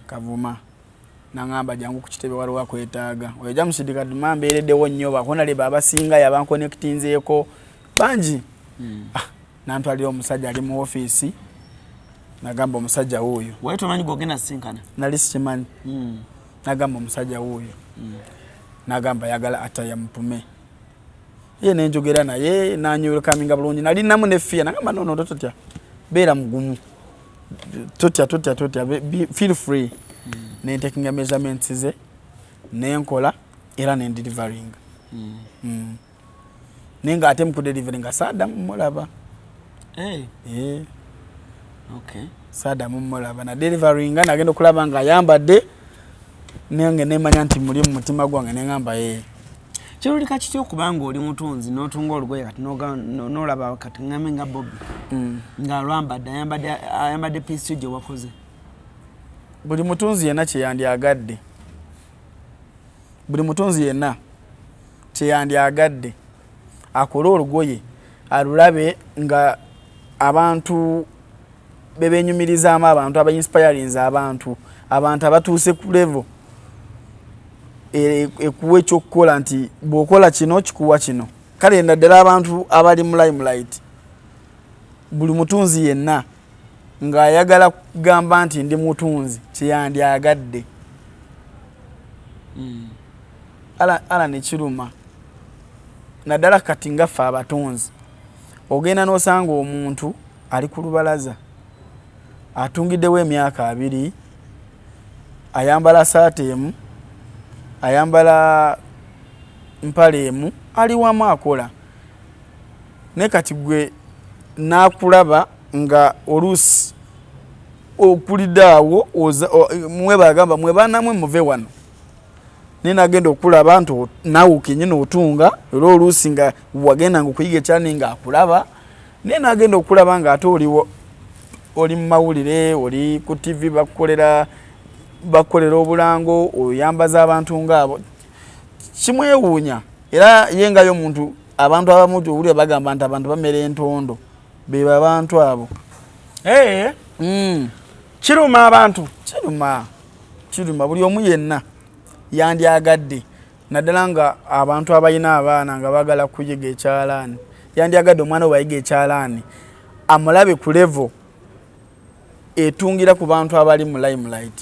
Kavuma nangamba jangu ku kitebe waliwo akwetaaga oyo jamusidika duma mbeereddewo nnyo bakona leba abasinga yabankonektinzeeko bangi nantwalira omusajja ali mu ofiisi nagamba omusajja wuuyo waye tomanyi gogenda sinkana nali sikimanyi nagamba omusajja wuuyo nagamba yagala ataya mupume ye nenjogera naye nanyukaminga bulungi nali namu neffiya nagamba nono totya beera mugumu totya feel free taking measurements ze nenkola era delivering nenga ate mu delivering sada mulaba sada mulaba na delivering nagenda okulaba nga ayambadde nange nemanya nti muli mu mutima gwange nengamba kirulika kityo okubanga oli mutunzi n'otunga olugoye kati n'olaba kati ngambe nga Bobi nga alwambadde ayambadde piisi gye wakoze buli mutunzi yenna kyeyandyagadde akole olugoye alulabe nga abantu bebenyumirizaamu abantu abainspirinze abantu abatuuse ku level ekuwa ekyokukola nti bw'okola kino kikuwa kino kale naddala abantu abali mu limelight buli mutunzi yenna ng'ayagala kugamba nti ndi mutunzi kyeyandyagadde ala nekiruma naddala kati ngaffe abatunzi ogenda n'osanga omuntu ali ku lubalaza atungiddewo emyaka 2 ayambala saati emu ayambala mpale emu ali wamu akola ne kati gwe nakulaba nga oluusi okulidaawo mwe bagamba mwe banamwe muve wano ninagenda okulaba nti naawe kenyini otunga era oluusi nga wagenda nga okuyiga ekyani nga akulaba ninagenda okulaba nga ate oli mu mawulire oli ku TV bakolera obulango oyambaza abantu ngaabo kimwewuunya era yengayo omuntu abantu abamu owulira bagamba nti abantu bamera entondo beba abantu abo kiruma abantu kiruma buli omu yenna yandyagadde naddala nga abantu abalina abaana nga bagala kuyiga ekyalaani yandyagadde omwana obayiga ekyalaani amulabe ku level etungira ku bantu abali mu limelight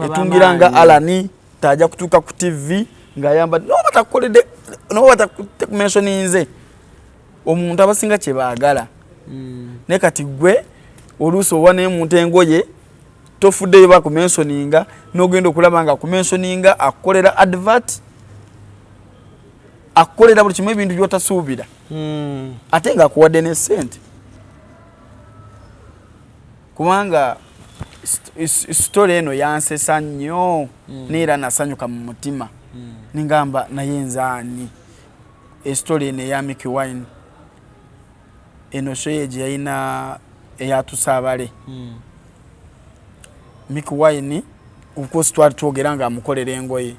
etungira nga Alani tajja kutuuka ku TV nga yamba no batakumentioninze omuntu abasinga kye baagala ne kati gwe oluusi owa naye muntu Engoye tofuddeyo bakumentioninga n'ogenda okulaba nga akumentioninga akolera advert akolera buli kimu ebintu by'otasuubira ate nga akuwadde ne ssente kubanga story eno yansesa nnyo neera nasanyuka mu mutima ningamba naye nzaani story eno eya Mickey Wine eno shoye gye yalina eyatusaabale Mickey Wine ukosi twali twogera nga amukolera Engoye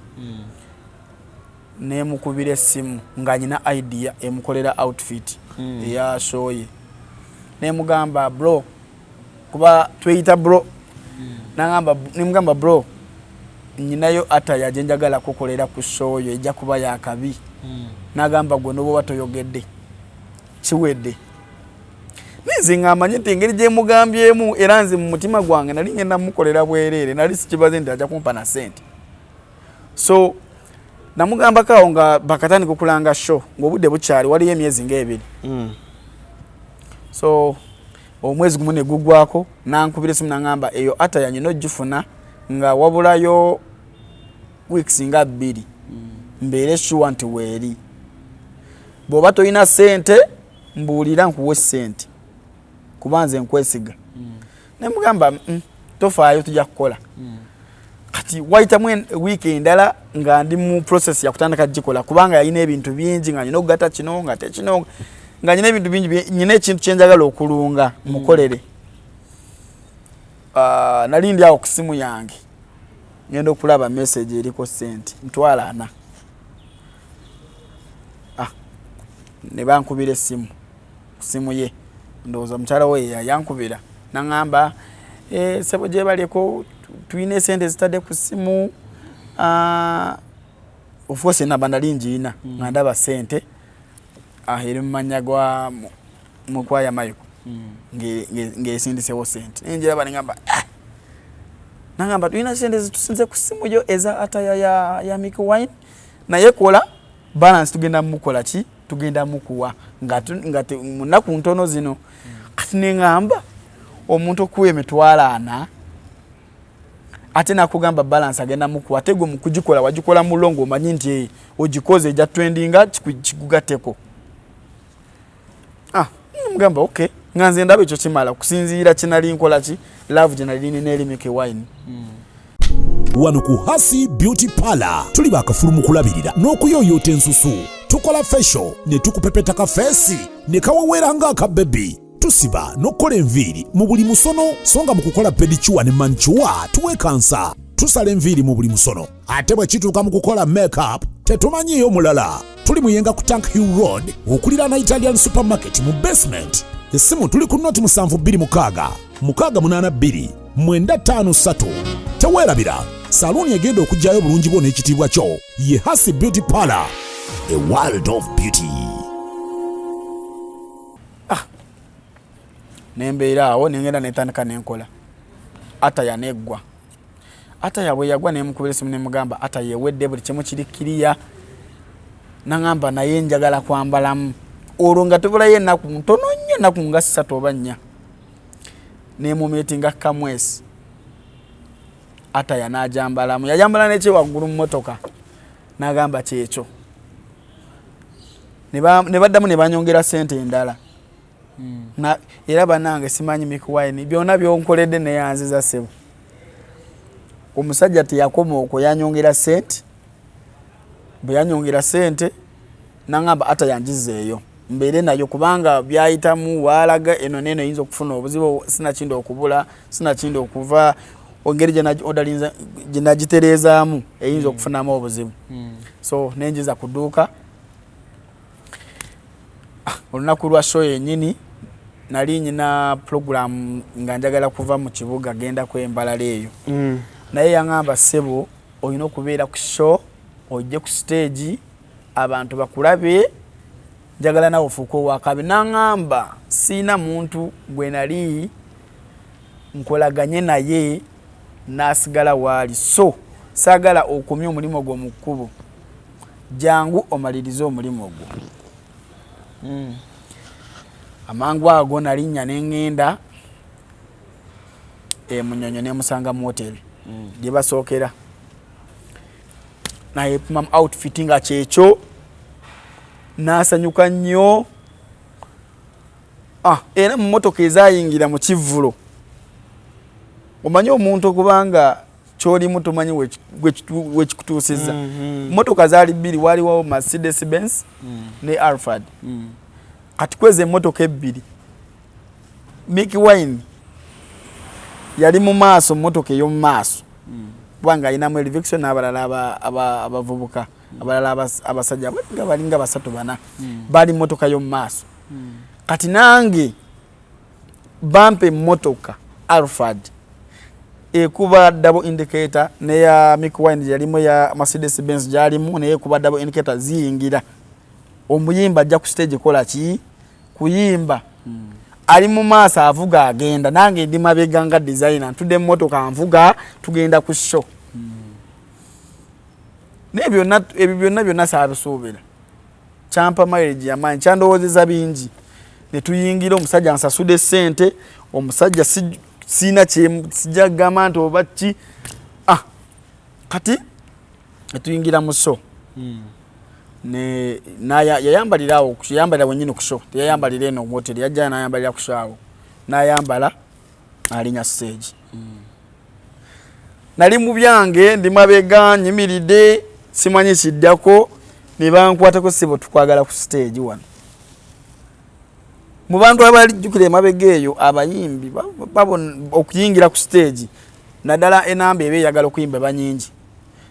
nemukubira essimu nga nyina idea emukolera outfit eya shoye nemugamba bro kuba tweyita bro nimugamba bro nyinayo ataya jenjagala kukolera ku shoyo ejja kuba yakabi nagamba gwe nobo batoyogedde kiwedde nizinga amanyi nti engeri gye mugambyemu era nze mu mutima gwange nali ngenda mukolera bwerere nali sikibaze nti ajja kumpa na sente so namugamba kawo nga bakatandika okulanga show ng'obudde bukyali waliyo emyezi ng'ebiri so omwezi gumu ne gugwako nankubira esimu nangamba eyo ataya nyina ogifuna nga wabulayo weeks nga 2 mbeere sure nti weeri bw'oba toyina sente mbuulira nkuwe sente kubanze nkwesiga nemugamba tofaayo tujja kukola kati wayitamu wiiki endala nga ndi mu process ya kutandika gikola kubanga yalina ebintu bingi nga nyina okugata kino nga tekino nga nyina ebintu bingi nyina ekintu kyenjagala okulunga mukolere nali ndi awo ku simu yange ngenda okulaba message eriko sente ntwala 4 ne bankubira essimu ku simu ye ndowooza mukyala we yankubira nangamba sebo gye baliko tuyina sente zitadde ku simu ofose naba nali ngiina nga ndaba sente eri mu mannya gwa mukwaya mayiko ng'esindisewo sente nenjiraba nengamba nangamba tuyina sente zitusinze ku simu yo eza ataya ya Mickey Wine naye kola balance tugenda mukola ki tugenda mukuwa nga munaku ntono zino kati nengamba omuntu okuwa emitwalo 4 ate nakugamba balance agenda mukuwa ate gwe mukugikola wagikola mulongo omanyi nti ogikoze ejja trendinga kikugateko mugamba okay nganze ndabe ekyo kimala kusinziira kinali nkola ki love generally neri Mickey Wine wano ku Hasi Beauty Parlor tuli bakafulu mu kulabirira n'okuyoyota ensusu tukola facial ne tukupepeta ka face ne kawawera nga aka baby tusiba n'okola enviiri mu buli musono songa mu kukola pedicure ne manicure tuwekansa tusala enviiri mu buli musono ate bwe kituuka mu kukola makeup tetumanyiyo mulala tuli muyenga ku Tank Hill Road okulira na Italian supermarket mu basement essimu tuli ku noti 72 682 953 teweerabira saluni egenda okujjayo bulungi bwo n'ekitiibwa kyo ye Hasi Beauty Parlor a world of beauty. Nembeera awo nengenda netandika nenkola ataya neggwa ataya bwe yagwa nemukubira esimu nemugamba ataya ewedde buli kimu kiri kiriya nangamba naye njagala kwambalamu olwo nga tubulayo ennaku ntono nnyo ennaku nga 3 oba 4 nemumeetinga kamwesi ataya najambalamu yajambala nekye waggulu mu motoka nagamba kyekyo ne baddamu ne banyongera sente endala na era banange simanyi Mick Wine byonna byonkoledde ne yanziza sebo omusajja teyakoma okuyanyongera sente bwe yanyongera sente nangamba ata yanjizeeyo mbere nayo kubanga byayitamu walaga eno neno yinza okufuna obuzibu sina kindo okubula sina kindo okuva ongeri je nagiterezaamu eyinza okufunamu obuzibu so nenjiza kuduuka olunaku lwa show yennyini nali nyina program nga njagala kuva mu kibuga genda kwembalala eyo naye yaŋŋamba ssebo olina okubeera ku show ojje ku stage abantu bakulabe njagala nawe ofuuka owakabi naŋŋamba siina muntu gwe nali nkolaganye naye n'asigala waali so saagala okumya omulimu gwo mu kkubo jangu omalirize omulimu gwo amangu ago nalinnya neŋŋenda Munyonyo nemusanga mu hoteli gye basookera naye puma outfit nga kyekyo n'asanyuka nnyo era mu mmotoka ezayingira mu kivvulo omanyi omuntu okubanga kyolimu tomanyi wekikutuusiza mmotoka zaali bbiri waliwo Mercedes Benz ne Alphard kati kweza emmotoka ebbiri Mick Wine yali mu maaso mmotoka ey'omu maaso kubanga alinamu Elviction n'abalala abavubuka abalala abasajja nga balinga 3-4 bali mmotoka y'omu maaso kati nange bampa emmotoka Alphard ekuba double indicator neya Mick Wine yalimu ya Mercedes Benz gyalimu naye ekuba double indicator ziyingira omuyimba ajja ku stage kola ki kuyimba ali mu maaso avuga agenda nange ndi mabega nga designer ntudde emmotoka nvuga tugenda ku show ebyo byonna saabisuubira kyampa mileage yamanyi kyandowoozeza bingi ne tuyingira omusajja nsasude ssente omusajja siina sijja kugamba nti oba ki kati netuyingira mu show yayambalira awo yayambalira wennyini ku show teyayambalira eno mu hoteli yajja nayambalira ku show awo nayambala alinya stage nali mu byange ndi mabega nyimiridde simanyi kiddako ne bankwatako ssebo tukwagala ku stage wano mu bantu abalijjukira emabega eyo abayimbi okuyingira ku stage naddala enamba eba eyagala okuyimba banyingi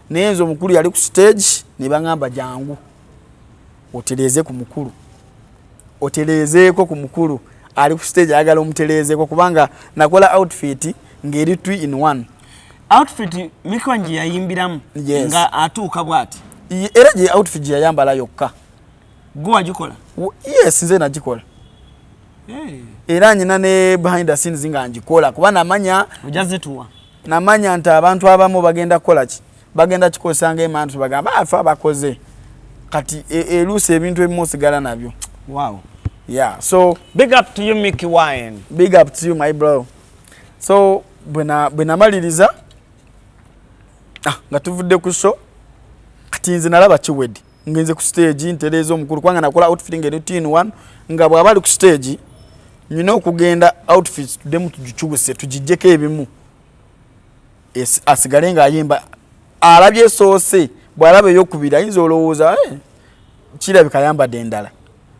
naye nze omukulu yali ku stage ne baŋŋamba jangu oteleezeeko ku mukulu ali ku stage ayagala omutereezeeko kubanga nakola outfit ng'eri 2-in-1 outfit Mick Wine yayimbiramu nga atuuka bw'ati era gye outfit gye yayambala yokka gwe wagikola yes nze nagikola era nyina ne behind the scenes nga ngikola kuba namanya nti abantu abamu bagenda kukola ki bagenda kikosanga emantu bagamba afa bakoze kati eluusi ebintu ebimu osigala nabyo. Wow. Yeah, so big up to you Mick Wine. Big up to you my bro. So bwena maliriza nga tuvudde ku show kati nze nalaba kiwedi ngenze ku stage ntereeza omukulu kwanga nakola outfit ngeri 2-in-1 nga bw'abali ku stage nyina okugenda outfits tudemu tugikyuse tugijjeko ebimu asigale nga ayimba alabye esoose bw'alaba ey'okubiri ayinza olowooza kirabika ayambadde endala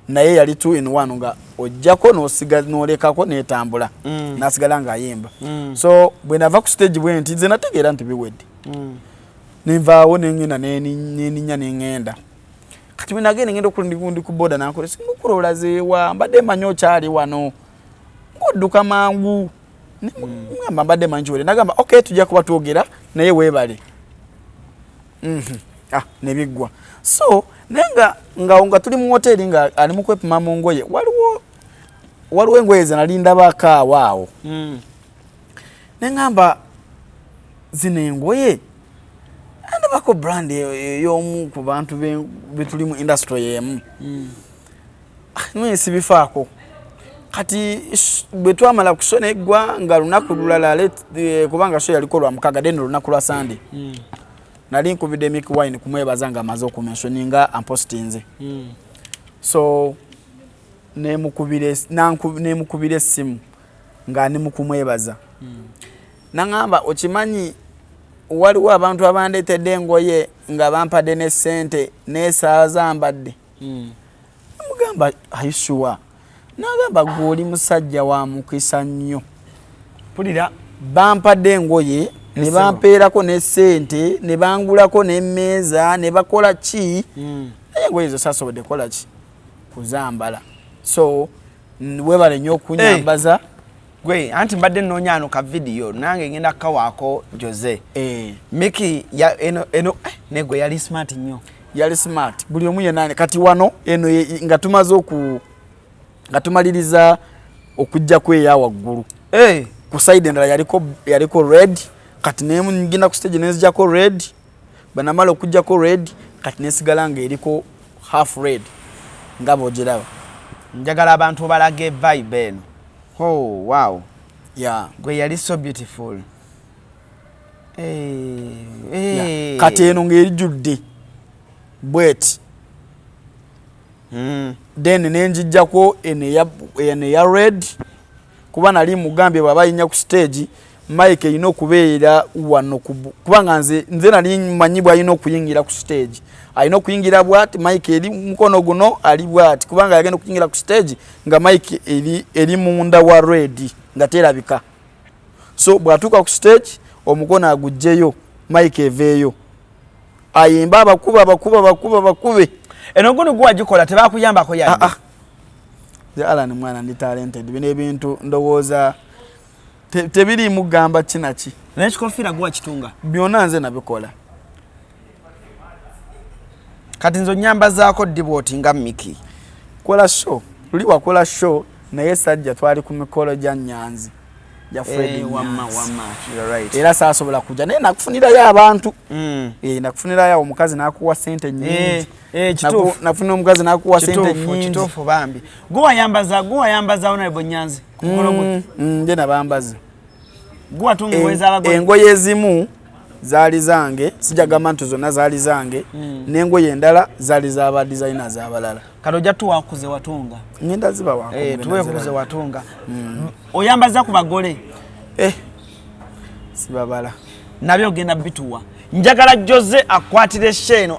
naye yali 2-in-1 nga ojjako n'olekako n'etambula n'asigala nga ayimba so bwe nava ku stage bwe nti nze nategeera nti biwedde nenvaawo nengenda neninya nengenda kati bwe nagenda ngenda okundi ku boda nankole simukulu olazeewa mbadde manyi okyali wano ng'odduka mangu ngamba mbadde manyi kiwedde nagamba okay tujja kuba twogera naye weebale nebiggwa so nga tuli mu hoteli nga ali mu kwepima mu ngoye waliwo engoye ze nali ndabako awo nengamba zino engoye ndabako brand y'omu ku bantu betuli mu industry y'emu naye sibifaako kati bwe twamala ku show neggwa nga lunaku lulala kubanga show yaliko lwa mukaga then lunaku lwa Sunday nali nkubidde Mick Wine kumwebaza nga amaze okumentioninga ampostinze so nemukubira essimu nga ndi mukumwebaza nangamba okimanyi waliwo abantu abandeetedde engoye nga bampadde ne ssente n'esaaza mbadde mugamba ayisuwa nagamba gw'oli musajja wa mukisa nnyo pulira bampadde engoye ne bampeerako ne ssente ne bangulako n'emmeeza ne bakola ki engoye ezo saasobodde kola ki kuzambala so webale nnyo okunyambaza gwe anti mbadde nnoonyaano ka vidiyo nange ngenda kukawaako Jose Miki eno negwe yali smart nnyo yali smart buli omu yenna kati wano eno nga tumaze nga tumaliriza okujja kweya waggulu ku side endala yaliko red kati ngenda ku stage nezijjako red banamala okujjako red kati nesigala nga eriko half red nga bogiraba njagala abantu balage vibe eno oh wow yeah gwe yali so beautiful kati eno ng'erijjudde bweti then nenjijjako eno ya red kuba nali mugambye bw'aba yinya ku stage mike erina okubeera wano kubanga nze nali manyibwa alina okuyingira ku stage alina okuyingira bwati mike eri mukono guno ali bwati kubanga yagenda okuyingira ku stage nga mike eri munda wa red nga terabika so bwatuuka ku stage omukono agugjeyo mike eveeyo ayimba bakube eno guno gwagikola tebakuyambako yadde Alan mwana ndi talented bino ebintu ndowooza tebiri mugamba kinaki n'ekikofiira gwakitunga byonna nze nabikola kati nzo nyamba zaako diboti nga Miki kola show luli wakola show naye sajja twali ku mikolo gya Nyanzi ya Fred wama you're right era saasobola kujja naye nakufunirayo abantu nakufunirayo omukazi n'akuwa sente nyingi nafuna omukazi n'akuwa sente nyingi kituufu bambi gwe wayambaza Honorable Nyanzi ku mukolo gwe nje nabambaza gwe watunga weza abagole engoye ezimu zaali zange sijagamba nti zonna zaali zange n'engoye endala zaali z'aba designers abalala kati ojja tuwakuze watunga ngenda ziba wako tuwekuze watunga oyambaza ku bagole sibabala nabyo ogenda bituwa njagala Jose akwatire sheno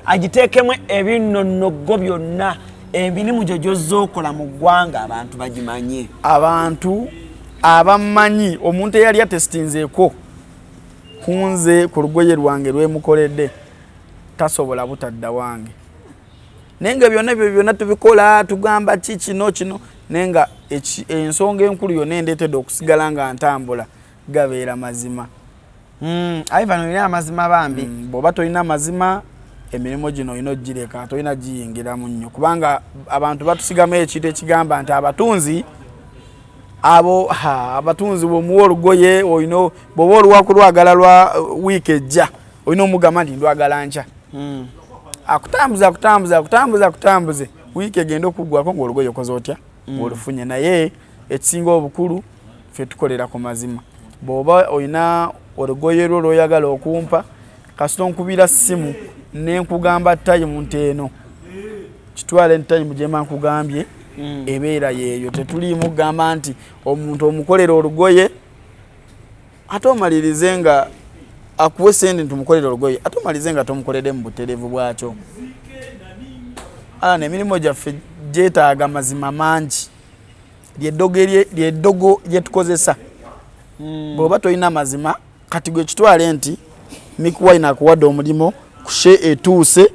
agiteekemu ebinonnogo byonna ebirimu gyo Jose okola mu ggwanga abantu bagimanye abantu abamanyi omuntu eyali atestinzeeko kunze ku lugoye lwange lwemukoledde tasobola butadda wange nenga byonna tubikola tugamba kino nenga ensonga enkulu yonna endeetedde okusigala nga ntambula gabeera mazima Ivan olina amazima bambi bw'oba tolina amazima emirimu gino olina ogireka tolina giyingiramu nnyo kubanga abantu batusigamu ekintu ekigamba nti abatunzi abatunzi bw'omuwa olugoye bw'oba oluwaku lwagala lwa wiiki ejja olina omugamba nti ndwagala nkya akutambuze wiiki egenda okuggwako ng'olugoye okoze otya olufunye naye ekisinga obukulu ffe tukolera ku mazima bw'oba olina olugoye lwo lw'oyagala okumpa kasita onkubira ssimu nenkugamba tayimu nti eno kitwale tayimu gyemba nkugambye ebeera yeeyo tetuliimu kugamba nti omuntu omukolera olugoye ate omalirize nga akuwe sente nti omukolera olugoye ate omalirize nga tomukoledde mu butereevu bwakyo emirimu gyaffe gyetaaga mazima mangi lyeddogo lyetukozesa bw'oba tolina mazima kati gwe kitwale nti mikuwaina akuwadde omulimu kushe etuuse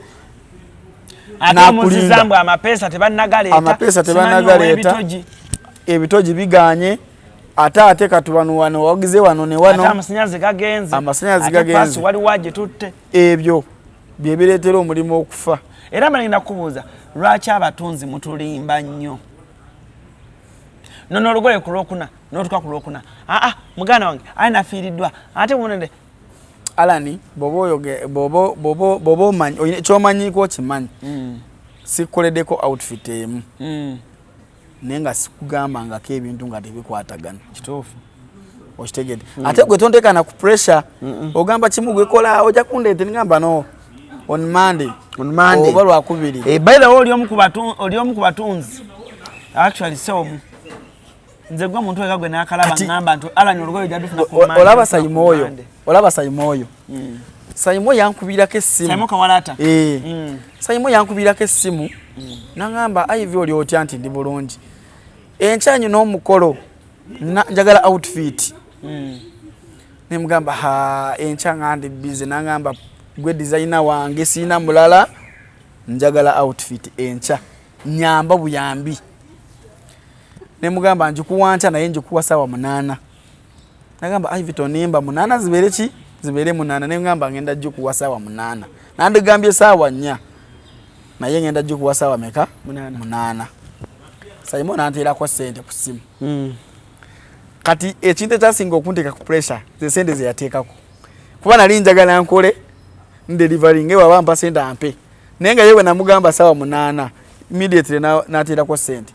n'akulinda amapeesa tebannagaleeta ebitogi biganye ate kati wano wagize wano ne wano amasanyazi gagenze waliwo agitutte ebyo bye bireetera omulimu okufa era mbalina kubuuza lwaki abatunzi mutulimba nnyo nono olugoye ku lwokuna n'otuka ku lwokuna muganda wange alinafiiriddwa ate munende Alani bobo omanyi kyomanyiko kimanyi sikukoleddeko outfit emu naye nga sikugambangako ebintu nga tebikwatagana kituufu okitegedde ate gwe tonteekana ku pressure ogamba kimu gwekola ojja kundeete nigamba no on Monday oba lwakubiri by the way oli omu ku batunzi Actually so nze gwa muntu weka gwe nakalaba ngamba nti alani olugoye jadufuna ku manda olaba sayimoyo sayimo yankubirako essimu sayimo kawalata sayimo yankubirako essimu nangamba ayivi oli otya nti ndi bulungi enkyanyu n'omukolo njagala outfit nemugamba ha enkya ngandi busy nangamba gwe designer wange sina mulala njagala outfit enkya nyamba buyambi nemugamba njikuwancha naye njikuwa sawa 8 nagamba ayi vitonimba 8 zibere ki zibere 8 nemugamba ngenda jikuwa sawa 8 nandigambye sawa 4 naye ngenda jikuwa sawa meka 8 Simon antera kwa sente ku simu kati ekinte kyasinga okunteka ku pressure ze sente ze yateekako kuba nali njagala nkole delivering ewa bampa sente ampe nenga yewe namugamba sawa 8 immediately natera kwa sente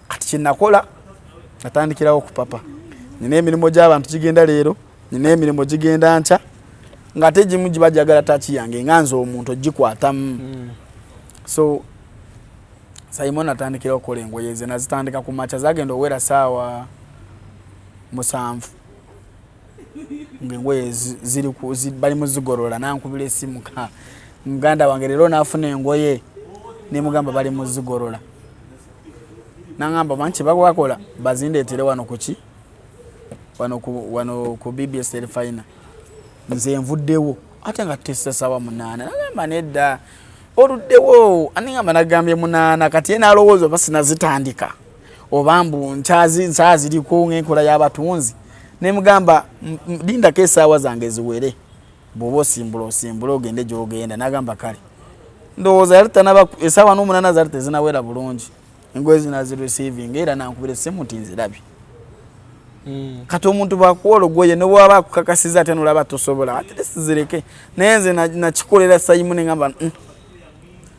kati kinakola natandikirawo ku papa nine emirimu gy'abantu kigenda leero nine emirimu gigenda ncha ngate jimu jibajagala tachi yange nganzo omuntu ogikwatamu so Simon atandikira okola engoye ze nazitandika ku macha zagenda owera sawa 7 ngengoye ziri bali muzigorola nankubira esimu ka muganda wange lero nafuna engoye ne mugamba bali muzigorola nangamba manchi bakola bazindeetire wano kuki wano ku BBS final nze nvuddewo ate nga tessa sawa 8 nagamba nedda oluddewo aningamba nagambye 8 kati yena alowooza basina zitandika obambu nchazi liko ngenkola y'abatunzi ne mugamba linda kesaawa zange ziwere bobo simbulo ogende gyogenda nagamba kale ndowooza yalitanaba esaawa n'omunana zali tezinawera bulungi engoye zinazi receiving era nankubira essimu tinzirabi kati omuntu bakuwola ogwoye ne bwaba akukakasiza ate nolaba tosobola ate sizireke naye nze nakikolera Simon ngamba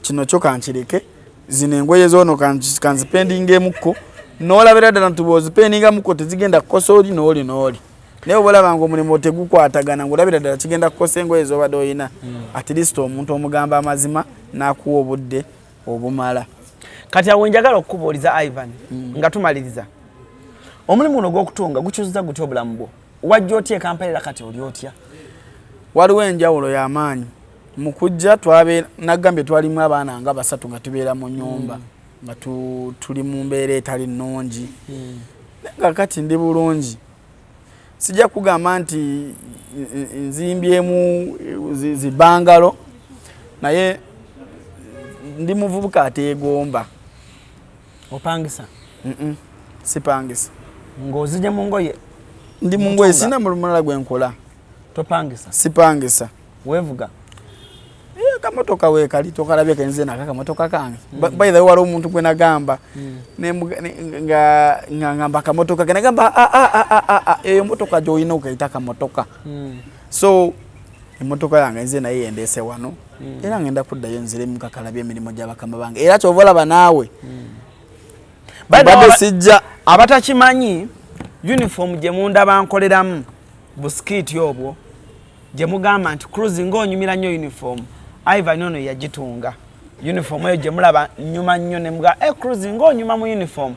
kino kyo kankireke zino engoye zono kanzipendinga emuko nolabira ddala nti bwozipendinga muko tezigenda kukosa oli n'oli naye obalaba nga omulimu tegukwatagana ng'olabira ddala kigenda kukosa engoye z'obadde oyina at least omuntu omugamba amazima n'akuwa obudde obumala kati awo njagala okukubuuliza Ivan nga tumaliriza omulimu guno gw'okutunga gukyusiza gutya obulamu bwo wajja otya ekampeera kati oli otya waliwo enjawulo y'amaanyi mu kujja nagambye twalimu abaana nga 3 nga tubeera mu nyumba nga tuli mu mbeera etali nnungi nga kati ndi bulungi sijja kugamba nti nzimbyemu zibangalo naye ndi muvubuka ateegomba opangisa sipangisa ng'ozije mu ngoye ndi mu ngoye sina mulumala gwenkola topangisa sipangisa wevuga kamotoka we kali tokalabye kenze na kamotoka kange by the way wali omuntu gwe nagamba nga ngamba kamotoka ke nagamba eyo motoka joyina ukaita kamotoka so emotoka yange nze naye endese wano era ngenda kuddayo nzire mukakalabye emirimu gy'abakama bange era kyovola banawe bade sijja abatakimanyi uniform gye munda bankoleramu buskiti obwo gye mugamba nti CRUZ ng'onyumira nnyo uniform Ivan ono yagitunga uniform eyo gye mulaba nyuma nnyo ne mga CRUZ ng'onyuma mu uniform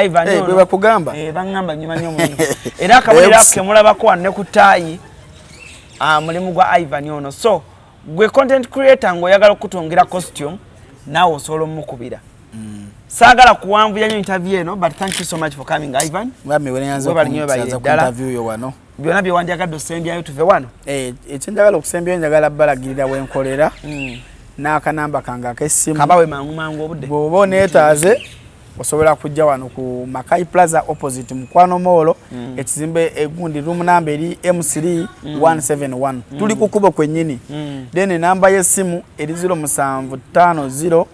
Ivan ono bakugamba bangamba nyuma nnyo mu uniform era akabonera ke mulabako wanne ku taayi mulimu gwa Ivan ono so gwe content creator ng'oyagala okutungira costume naawe osobola omukubira saagala kuwanvuya nnyo interview eno but thank you so much for coming Ivan mwami weneyanza ku interview yo wano byonna byewandiyagadde osembyayo tuve wano ekyenjagala okusembyayo njagala balagirira wenkolera n'akanamba kange ak'essimu kabawe mangu obudde bw'oba oneetaaze osobola kujja wano ku Makai Plaza opposite Mukwano Mall ekizimbe egundi room number eri M3 171 tuli ku kubo kwennyini then enamba y'essimu eri 0750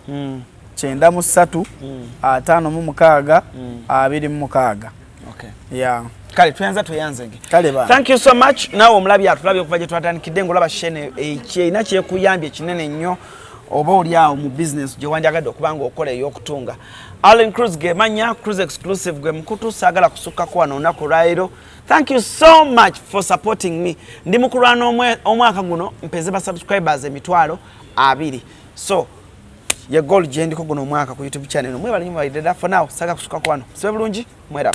93 56 26. Okay. Yeah. Kale tuyanza tuyanzenge. Kale ba. Thank you so much. Nawo omulabi atulabye okuva gye twatandikidde ng'olaba shene ekyina kyekuyambye kinene nnyo oba oli awo mu business gye wanjagadde okubanga okola ey'okutunga. ALLANCRUZ ge manya CRUZ exclusive gwe mukutu saagala kusukkako wano olunaku lwaleero. Thank you so much for supporting me. Ndi mukulwana omwaka guno mpeze ba subscribers 200. So ye goal gyendiko guno omwaka ku YouTube channel mwebali nyuma ideda for now saka kusuka kwano sibe bulungi mwera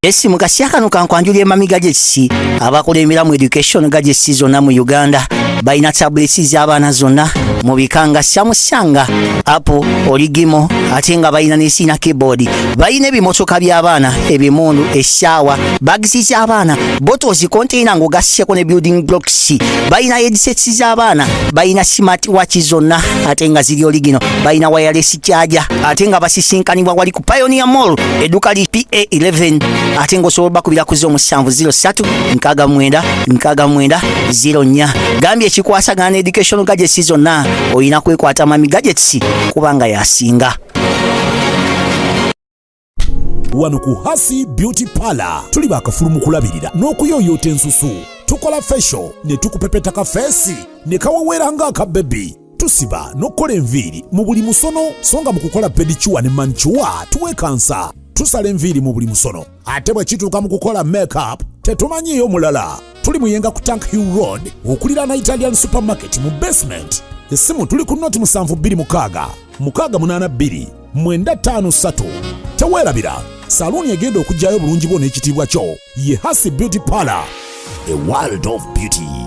Esi mukasya kano kankwanjulya emamiga gy'ekisi abakulembera mu education gadgets zonna mu Uganda balina tablets z'abaana zonna mu bikanga Yamusanga Apple Origimo ate nga balina n'esina keyboard balina ebimotoka by'abaana ebimundu eshaawa bags z'abaana bottles container ng'ogasseko ne building blocks balina headsets z'abaana balina smart watch zonna ate nga ziri origino balina wireless charger ate nga basisinkanibwa wali ku Pioneer Mall edduka li PA11 ate ng'osobola bakubira ku 0703-69-69-04 gambye ekikwasagana ne education gadgets zonna oyina kwekwata mami gadgets kubanga yasinga. Wano ku Hasi Beauty Parlor tuli bakafulu mu kulabirira n'okuyoyota ensusu tukola facial ne tukupepeta ka face ne kawawera nga aka baby tusiba n'okola enviiri mu buli musono songa mu kukola pedicure ne manicure tuwekansa tusala enviiri mu buli musono ate bwe kituuka mu kukola makeup tetumanyiyo mulala tuli muyenga ku Tank Hill Road okulira na Italian supermarket mu basement esimu tuli ku noti 72 teweerabira saluni egenda okujjayo bulungi bwo n'ekitiibwa kyo ye Hasi Beauty Parlor, a world of beauty.